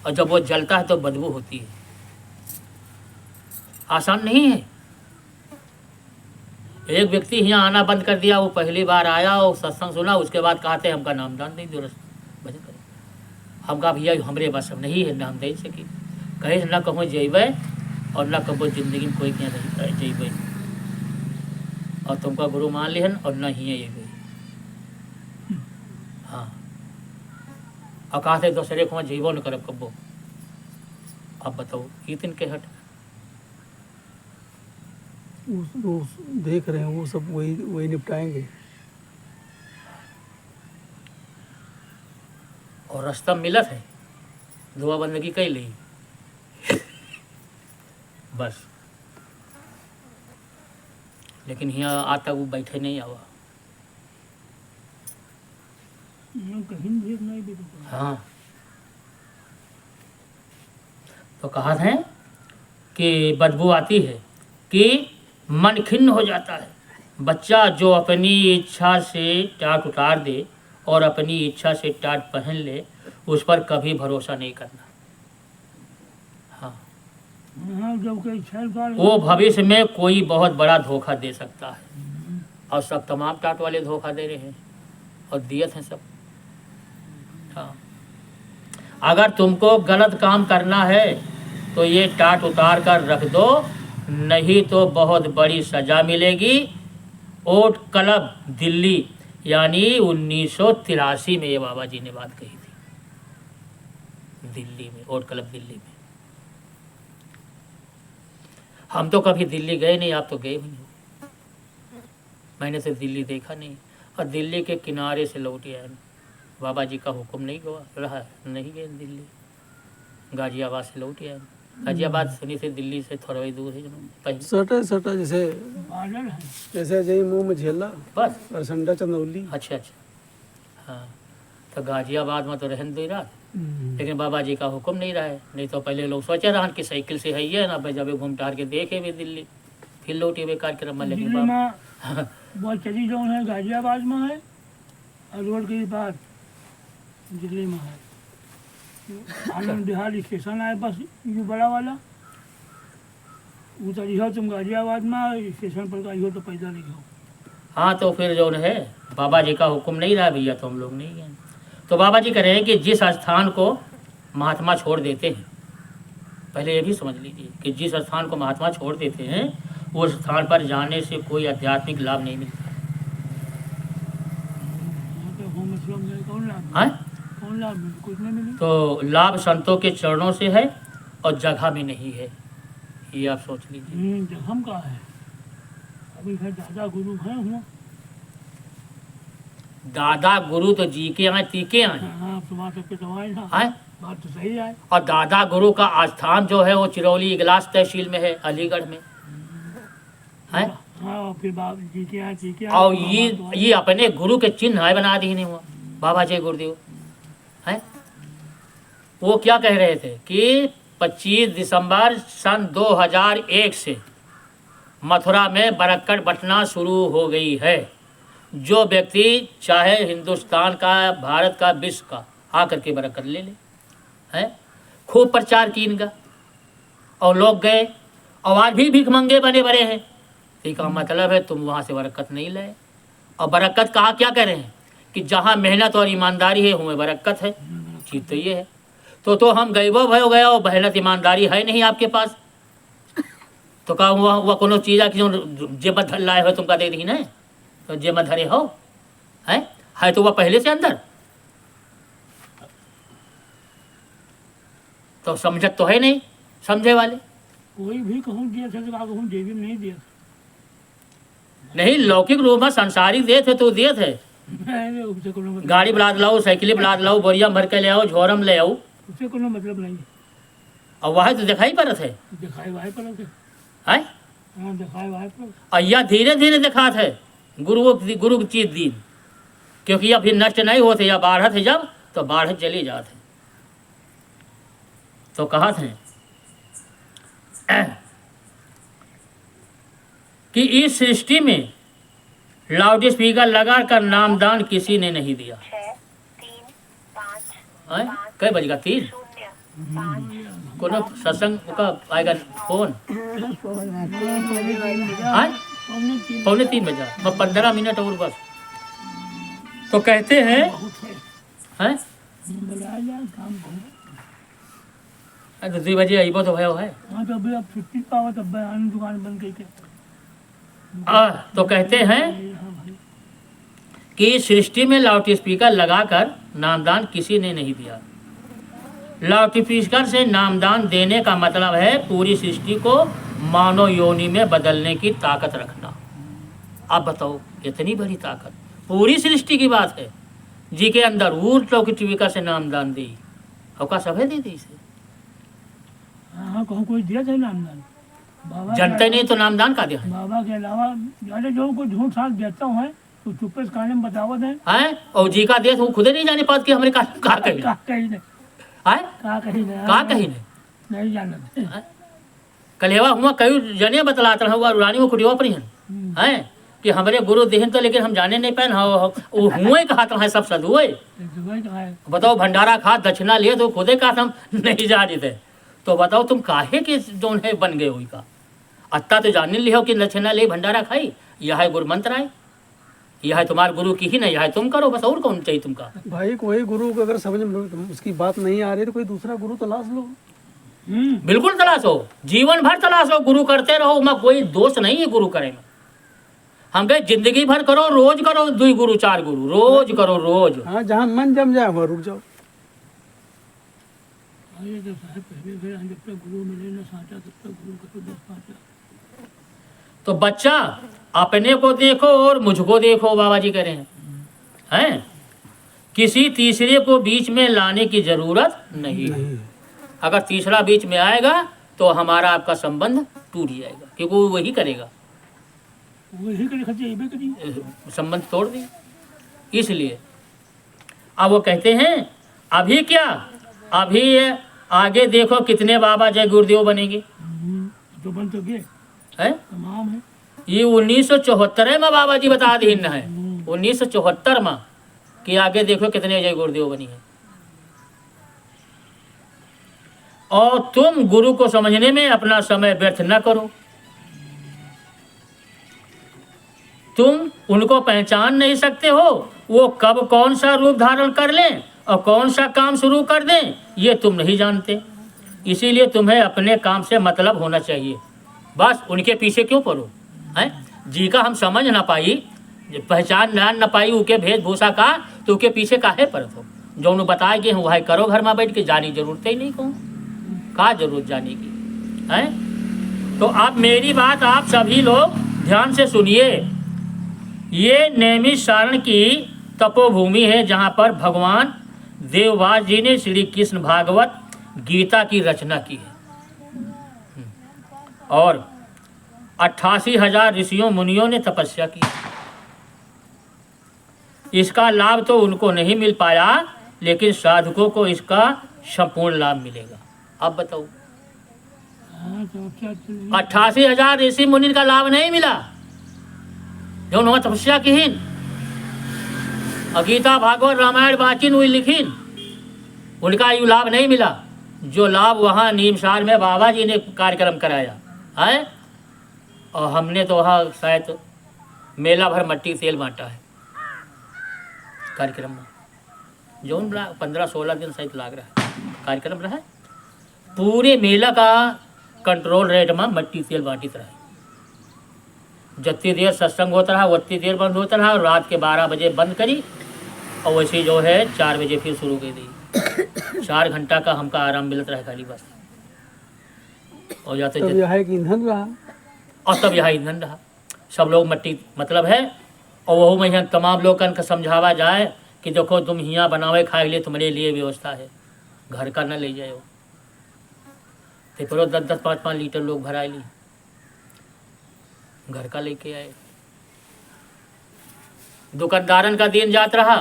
और जब वो जलता है तो बदबू होती है। आसान नहीं है। एक व्यक्ति यहाँ आना बंद कर दिया, वो पहली बार आया और सत्संग सुना, उसके बाद कहते हैं हमका नाम दान नहीं दो, भजन करें। हमका भैया हमरे बस नहीं है नाम दे सकी, कहीं न कहूँ जेबे और न कबो जिंदगी में कोई क्या नहीं जेबे, और तुमका गुरु मान लिहन और न ही ये। हाँ, और कहा थे दूसरे को जीवो न करब कब्बो। अब बताओ इतन के हट वो देख रहे हैं, वो सब वही वही निपटाएंगे। और रास्ता मिलत है, दुआ बंदगी कई ली बस। लेकिन यहाँ आज तक वो बैठे नहीं आवा। कहीं भी नहीं भी तो हाँ, तो कहा है कि बदबू आती है कि मन खिन्न हो जाता है। बच्चा जो अपनी इच्छा से टाट उतार दे और अपनी इच्छा से टाट पहन ले, उस पर कभी भरोसा नहीं करना। हाँ, हाँ, जब कोई इच्छा उतार वो भविष्य में कोई बहुत बड़ा धोखा दे सकता है, और सब तमाम टाट वाले धोखा दे रहे हैं और दियत हैं सब। हाँ, अगर तुमको गलत काम करना है तो ये टाट उतार कर रख दो, नहीं तो बहुत बड़ी सजा मिलेगी। ओट क्लब दिल्ली, यानी 1983 में ये बाबा जी ने बात कही थी, दिल्ली में, ओट क्लब दिल्ली में। हम तो कभी दिल्ली गए नहीं, आप तो गए भी नहीं, मैंने तो दिल्ली देखा नहीं, और दिल्ली के किनारे से लौट आए। बाबा जी का हुक्म नहीं हुआ रहा, नहीं गए दिल्ली, गाजियाबाद से लौट आए। गाजियाबाद सुनी से दिल्ली से थोड़ा ही दूर है पहले। सटा सटा जैसे बादल है। जैसे जय मुंह में झेला बस, और संडा चंदौली। अच्छा अच्छा, हाँ, तो गाजियाबाद में तो रहन दो रात, लेकिन बाबा जी का हुक्म नहीं रहा है। नहीं तो पहले लोग सोचे रहन कि साइकिल से है ना, भाई जब घूम टहर के देखे भी दिल्ली, फिर लौटे हुए कार्यक्रम में। लेकिन दिल्ली बाबा में बहुत चली जोन है, गाजियाबाद में है, और रोड के पास दिल्ली में है। आनंद बिहार स्टेशन है बस, ये बड़ा वाला उतरी हो तुम गाजियाबाद में, स्टेशन पर का हो तो पैदल ही हो। हाँ, तो फिर जो है बाबा जी का हुक्म नहीं रहा भैया, तो हम लोग नहीं गए। तो बाबा जी कह रहे हैं कि जिस स्थान को महात्मा छोड़ देते हैं, पहले ये भी समझ लीजिए कि जिस स्थान को महात्मा छोड़ देते हैं, उस स्थान पर जाने से कोई आध्यात्मिक लाभ नहीं मिलता। यहाँ पे होम इस्लाम में कौन लाभ हाँ, कौन लाभ मिले? कुछ नहीं मिले। तो लाभ संतों के चरणों से है और जगह में नहीं है, ये आप सोच लीजिए। जखम का है। अभी है दादा गुरु है हुआ। दादा गुरु तो जी के आए तीके आए। हाँ, तुम्हारे सबके दवाई ना हैं? बात तो सही है। और दादा गुरु का आस्थान जो है वो चिरौली इगलास तहसील में है, अलीगढ़ में है। हाँ, और फिर बाप जी के यहाँ और ये अपने गुरु के चिन्ह है बना दी नहीं हुआ बाबा जय गुरुदेव है। वो क्या कह रहे थे कि 25 दिसंबर सन 2001 से मथुरा में बरक्कत बंटना शुरू हो गई है। जो व्यक्ति चाहे हिंदुस्तान का, भारत का, विश्व का, आकर के बरक्कत ले ले है। खूब प्रचार की इनका, और लोग गए, और आज भी भीख मंगे बने बड़े हैं। इसका मतलब है तुम वहाँ से बरक्कत नहीं ले। और बरक्कत कहा क्या कह रहे हैं कि जहाँ मेहनत और ईमानदारी है वहाँ बरक्कत है। चीज तो ये है। तो हम गरीबो भयो गया और मेहनत ईमानदारी है नहीं आपके पास, तो कहा वह कोनो चीज़ है कि जो जेब धर लाए हो तुमका दे दी ना, तो जेब धरे हो है तो वह पहले से अंदर, तो समझत तो है नहीं समझे वाले। कोई भी कहूँ दिए थे तो कहूँ देवी में नहीं दिए नहीं, लौकिक रूप में संसारी दे थे तो दिए थे। थे उससे कोनो मतलब गाड़ी बुला लाओ, साइकिल बुला लाओ, बोरिया भर के ले आओ, झोरम ले आओ, उससे कोनो मतलब नहीं है। और वह तो दिखाई पड़त है। दिखाई वाई पर के हैं? हाँ दिखाई वाई पर और यह धीरे धीरे दिखात है गुरु की चीज दीन, क्योंकि यह फिर नष्ट नहीं होते, या बाढ़त है जब तो बाढ़ चली जाते। तो कहा थे कि इस सृष्टि में लाउड स्पीकर लगाकर नामदान किसी ने नहीं दिया। 6 3 5 हैं? कई बजेगा? 3 0 5 कोनो सत्संग का आएगा फोन। हैं? पौने 3 बजा, 15 मिनट और बस। तो कहते हैं हैं बुलाया जाए काम बहुत। तो 2 बजे अइबो तो भयो है। हाँ तो अभी आप छुट्टी पाओ तब आने दुकान बंद करके तो कहते हैं हाँ भाई कि सृष्टि में लाउड स्पीकर लगाकर नामदान किसी ने नहीं दिया। लाउड स्पीकर से नामदान देने का मतलब है पूरी सृष्टि को मानव योनि में बदलने की ताकत रखना। आप बताओ, इतनी बड़ी ताकत पूरी सृष्टि की बात है जी के अंदर वो लाउड स्पीकर से नामदान दी, और सभे दे दी इसे। हाँ कहूँ कोई दिया था नामदान बाबा जनता नहीं तो नामदान का दिया है? बाबा के अलावा जाने जो कोई झूठ साथ देता हूँ तो चुप्पे से काने में बतावत है हैं? और जी का देश वो खुदे नहीं जाने पाते कि हमारे कहा कही का कहीं नहीं है, का कहीं नहीं कहा कही नहीं। नहीं जानते कलेवा हुआ कई जने बतलाते हैं, हुआ रानी वो कुटिया पर हैं कि हमारे गुरु देहन तो लेकिन हम जाने नहीं पाए। वो हुए कहा था सब सद हुए। दुबई कहा है बताओ, भंडारा खा दक्षिणा लिए तो खुदे कहा था हम नहीं जा रहे थे। तो बताओ तुम काहे के जो है बन गए हुई का? अत्ता तो जानने लियो कि दक्षिणा ले भंडारा खाई, यह है गुरु मंत्र आए, यह है तुम्हारे गुरु की ही नहीं, यह है तुम करो बस, और कौन चाहिए तुमका? भाई कोई गुरु को अगर समझ में उसकी बात नहीं आ रही तो कोई दूसरा गुरु तलाश लो। बिल्कुल तलाशो, जीवन भर तलाशो, गुरु करते रहो, उसमें कोई दोष नहीं है गुरु करेंगे। हम कहे जिंदगी भर करो, रोज करो, 2 गुरु 4 गुरु रोज करो रोज। हाँ, जहाँ मन जम जाए वहाँ रुक जाओ। ये तो साहब पहले फिर जब तक गुरु मिले न साचा तब तक गुरु का तो 10 पाँचा। तो बच्चा अपने को देखो और मुझको देखो, बाबा जी कह रहे हैं किसी तीसरे को बीच में लाने की जरूरत नहीं है। अगर तीसरा बीच में आएगा तो हमारा आपका संबंध टूट जाएगा, क्योंकि वो वही करेगा, वही करे खर्चे ये भी करी संबंध तोड़ दे। इसलिए अब वो कहते हैं अभी क्या, अभी आगे देखो कितने बाबा जय गुरुदेव बनेंगे। तो बन तो गए हैं? तमाम है ये 1974 में बाबा जी बता दीन है, 1974 में कि आगे देखो कितने जय गुरुदेव बनी है। और तुम गुरु को समझने में अपना समय व्यर्थ न करो। तुम उनको पहचान नहीं सकते हो, वो कब कौन सा रूप धारण कर लें और कौन सा काम शुरू कर दें, ये तुम नहीं जानते। इसीलिए तुम्हें अपने काम से मतलब होना चाहिए, बस उनके पीछे क्यों पड़ो। हैं? जी का हम समझ ना पाई, पहचान जान न पाई उनके वेशभूषा का, तो उनके पीछे काहे पड़त हो। जो उन्हें बताए कि वही करो, घर में बैठ के जानी जरूरत ही नहीं कहूँ, का जरूरत जाने की है। तो अब मेरी बात आप सभी लोग ध्यान से सुनिए। ये नैमिषारण्य की तपोभूमि है जहाँ पर भगवान देवव्यास जी ने श्री कृष्ण भागवत गीता की रचना की है और 88,000 ऋषियों मुनियों ने तपस्या की। इसका लाभ तो उनको नहीं मिल पाया, लेकिन साधकों को इसका संपूर्ण लाभ मिलेगा। अब बताओ, हाँ तो क्या 88,000 ऋषि मुनि का लाभ नहीं मिला जो उन्होंने तपस्या की हिन, और गीता भागवत रामायण वाचिन हुई लिखिन, उनका ये लाभ नहीं मिला जो लाभ वहाँ नीमसार में बाबा जी ने कार्यक्रम कराया है। और हमने तो वहाँ शायद मेला भर मट्टी तेल बांटा है कार्यक्रम में, जो 15-16 दिन शायद लाग रहा है कार्यक्रम रहा है। पूरे मेला का कंट्रोल रेट में मट्टी तेल बांटित रहा। जितनी देर सत्संग होता रहा उतनी देर बंद होता रहा, और रात के 12 बजे बंद करी, और वैसे जो है 4 बजे फिर शुरू कर दी। 4 घंटा का हमका आराम मिलता रहा खाली बस। और जाते तब यह है कि ईंधन रहा। और तब यहाँ ईंधन रहा। सब लोग मट्टी मतलब है। और वह में यहाँ तमाम लोगन का समझावा जाए कि देखो तुम हियाँ बनावे खाए लिए तुम्हारे लिए व्यवस्था है, घर का न ले जाए। तो फिर 10-10 5-5 लीटर लोग भरा ली, घर का लेके आए। दुकानदारन का दिन जात रहा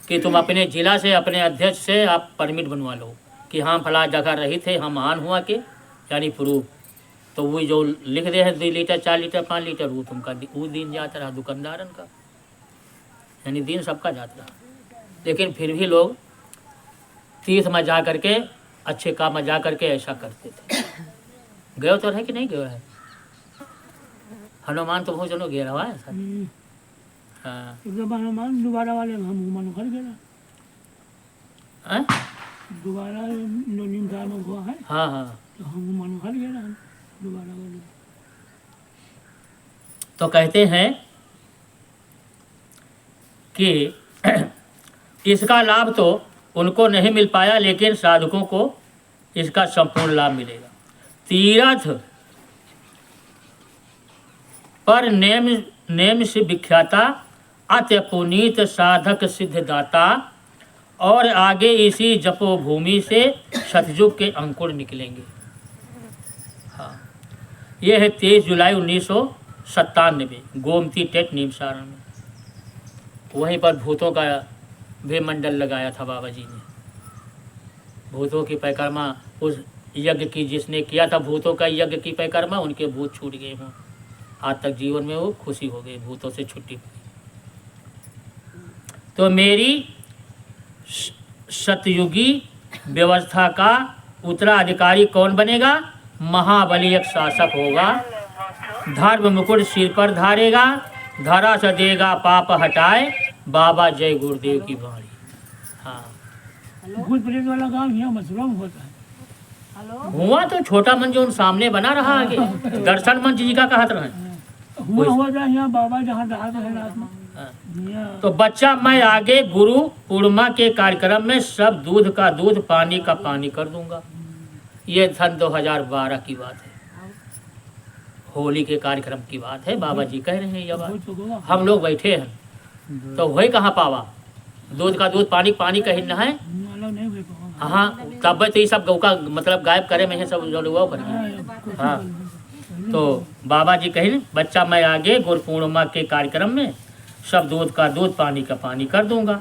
कि तुम अपने जिला से अपने अध्यक्ष से आप परमिट बनवा लो कि हाँ फला जगह रही थे, हम आन हुआ के यानी प्रूफ। तो वो जो लिख दे है 2 लीटर 4 लीटर 5 लीटर वो तुमका वो दिन जाता रहा दुकानदारन का, यानी दिन सबका जाता रहा। लेकिन फिर भी लोग तीर्थ में जा करके अच्छे काम में जा करके ऐसा करते थे। गए तो है कि नहीं गए है? हनुमान तो बहुत जनों गया रहा है सर। हाँ हनुमान दोबारा वाले हम हनुमान घर गया हाँ दोबारा नीम साहब में हुआ है हाँ हाँ। तो हम हनुमान घर गया दोबारा वाले। तो कहते हैं कि इसका लाभ तो उनको नहीं मिल पाया, लेकिन साधकों को इसका संपूर्ण लाभ मिलेगा। तीर्थ पर नेम से विख्याता अत्य पुनीत साधक सिद्धदाता, और आगे इसी जपोभूमि से सतयुग के अंकुर निकलेंगे। हाँ, ये है 23 जुलाई 1997 गोमती टेट नीमसारण में। वहीं पर भूतों का भी मंडल लगाया था बाबा जी ने। भूतों की परिक्रमा उस यज्ञ की जिसने किया था भूतों का यज्ञ की परिक्रमा, उनके भूत छूट गए हों। आज तक जीवन में वो खुशी हो गई, भूतों से छुट्टी पाई। तो मेरी सतयुगी व्यवस्था का उत्तराधिकारी कौन बनेगा? महाबली एक शासक होगा, धर्म मुकुट सिर पर धारेगा, धरा से देगा पाप हटाए, बाबा जय गुरुदेव की वाणी। हाँ, भूत प्रेत वाला काम यहाँ मथुरा में होता है। हुआ तो छोटा मंच जो सामने बना रहा आगे दर्शन मंच जी का कहत रहे। हुआ था यहाँ बाबा जहाँ रहा था रात में। यहाँ तो बच्चा मैं आगे गुरु पूर्णिमा के कार्यक्रम में सब दूध का दूध पानी का पानी कर दूंगा। ये सन 2012 की बात है, होली के कार्यक्रम की बात है। बाबा जी कह रहे हैं ये बात, हम लोग बैठे हैं तो वही कहाँ पावा, दूध का दूध पानी पानी कहीं न है। अलग नहीं हुए पाओ। हाँ, तब तो ये सब गौ का मतलब गायब करे में है सब जो लोग करेंगे। हाँ, तो बाबा जी कहे बच्चा मैं आगे गुरु पूर्णिमा के कार्यक्रम में सब दूध का दूध पानी का पानी कर दूंगा।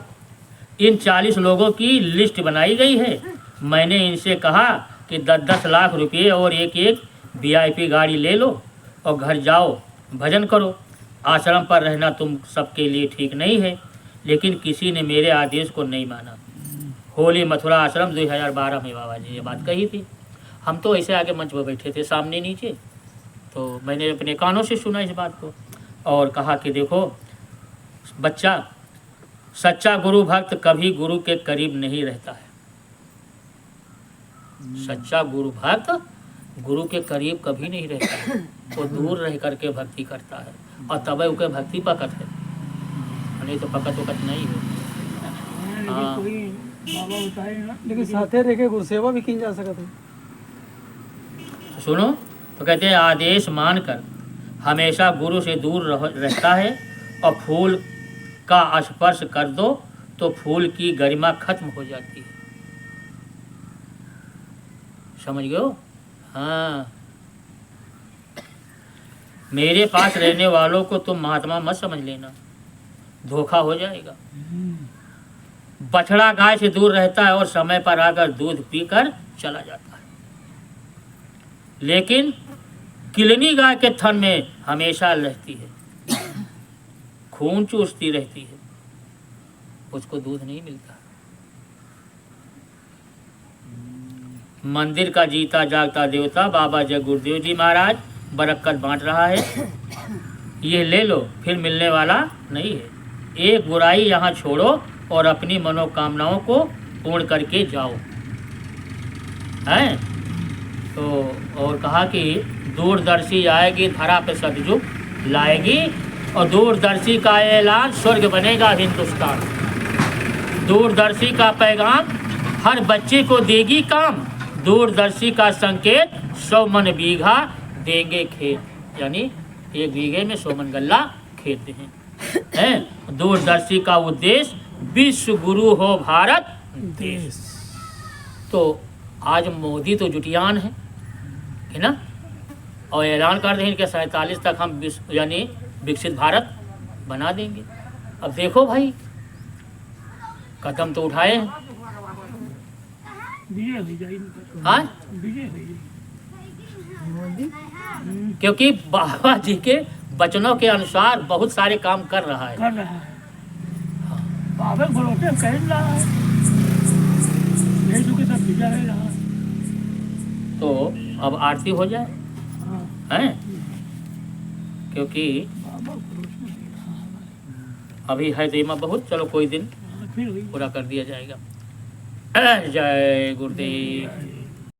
इन 40 लोगों की लिस्ट बनाई गई है। मैंने इनसे कहा कि 10-10 लाख रुपये और एक VIP गाड़ी ले लो और घर जाओ भजन करो। आश्रम पर रहना तुम सबके लिए ठीक नहीं है, लेकिन किसी ने मेरे आदेश को नहीं माना। होली मथुरा आश्रम 2012 में बाबा जी ये बात कही थी। हम तो ऐसे आगे मंच पर बैठे थे सामने नीचे, तो मैंने अपने कानों से सुना इस बात को और कहा कि देखो बच्चा, सच्चा गुरु भक्त कभी गुरु के करीब नहीं रहता है। सच्चा गुरु भक्त गुरु के करीब कभी नहीं रहता है, वो दूर रह करके भक्ति करता है और तब उनके भक्ति पकड़ है, नहीं तो पकड़ नहीं है। हाँ। कोई बाबा होता है ना, लेकिन साथे रह के गुरुसेवा भी की जा सकता है। सुनो तो कहते हैं आदेश मानकर हमेशा गुरु से दूर रहता है और फूल का स्पर्श कर दो तो फूल की गरिमा खत्म हो जाती है। समझ गए हो? हाँ, मेरे पास रहने वालों को तुम महात्मा मत समझ लेना, धोखा हो जाएगा। बछड़ा गाय से दूर रहता है और समय पर आकर दूध पीकर चला जाता है, लेकिन किलनी गाय के थन में हमेशा रहती है, खून चूसती रहती है, उसको दूध नहीं मिलता। मंदिर का जीता जागता देवता बाबा जय गुरुदेव जी महाराज बरकत बांट रहा है। ये ले लो, फिर मिलने वाला नहीं है। एक बुराई यहाँ छोड़ो और अपनी मनोकामनाओं को पूर्ण करके जाओ। हैं? तो और कहा कि दूरदर्शी आएगी धरा पे सतयुग लाएगी, और दूरदर्शी का ऐलान स्वर्ग बनेगा हिंदुस्तान। दूरदर्शी का पैगाम हर बच्चे को देगी काम, दूरदर्शी का संकेत 100 मन बीघा देंगे खेत, यानी 1 बीघे में 100 मन गल्ला खेत हैं। दूरदर्शी का उद्देश्य विश्व गुरु हो भारत देश। तो आज मोदी तो जुटियान है ना, और ऐलान कर रहे हैं कि 47 तक हम यानी विकसित भारत बना देंगे। अब देखो भाई, कदम तो उठाए हैं। विजय हो जाएगी, हाँ, विजय हो जाएगी। मोदी क्योंकि बाबा जी के वचनों के अनुसार बहुत सारे काम कर रहा है। कर रहा है, बाबा भरोसे कह रहा है, नहीं तो सब विजय है रहा है। तो अब आरती हो जाए हाँ, हैं, क्योंकि बाबा भरोसे नहीं रहा है। अभी है देमा बहुत, चलो कोई दिन फिर हुई पूरा कर दिया जाएगा। जय गुरुदेव।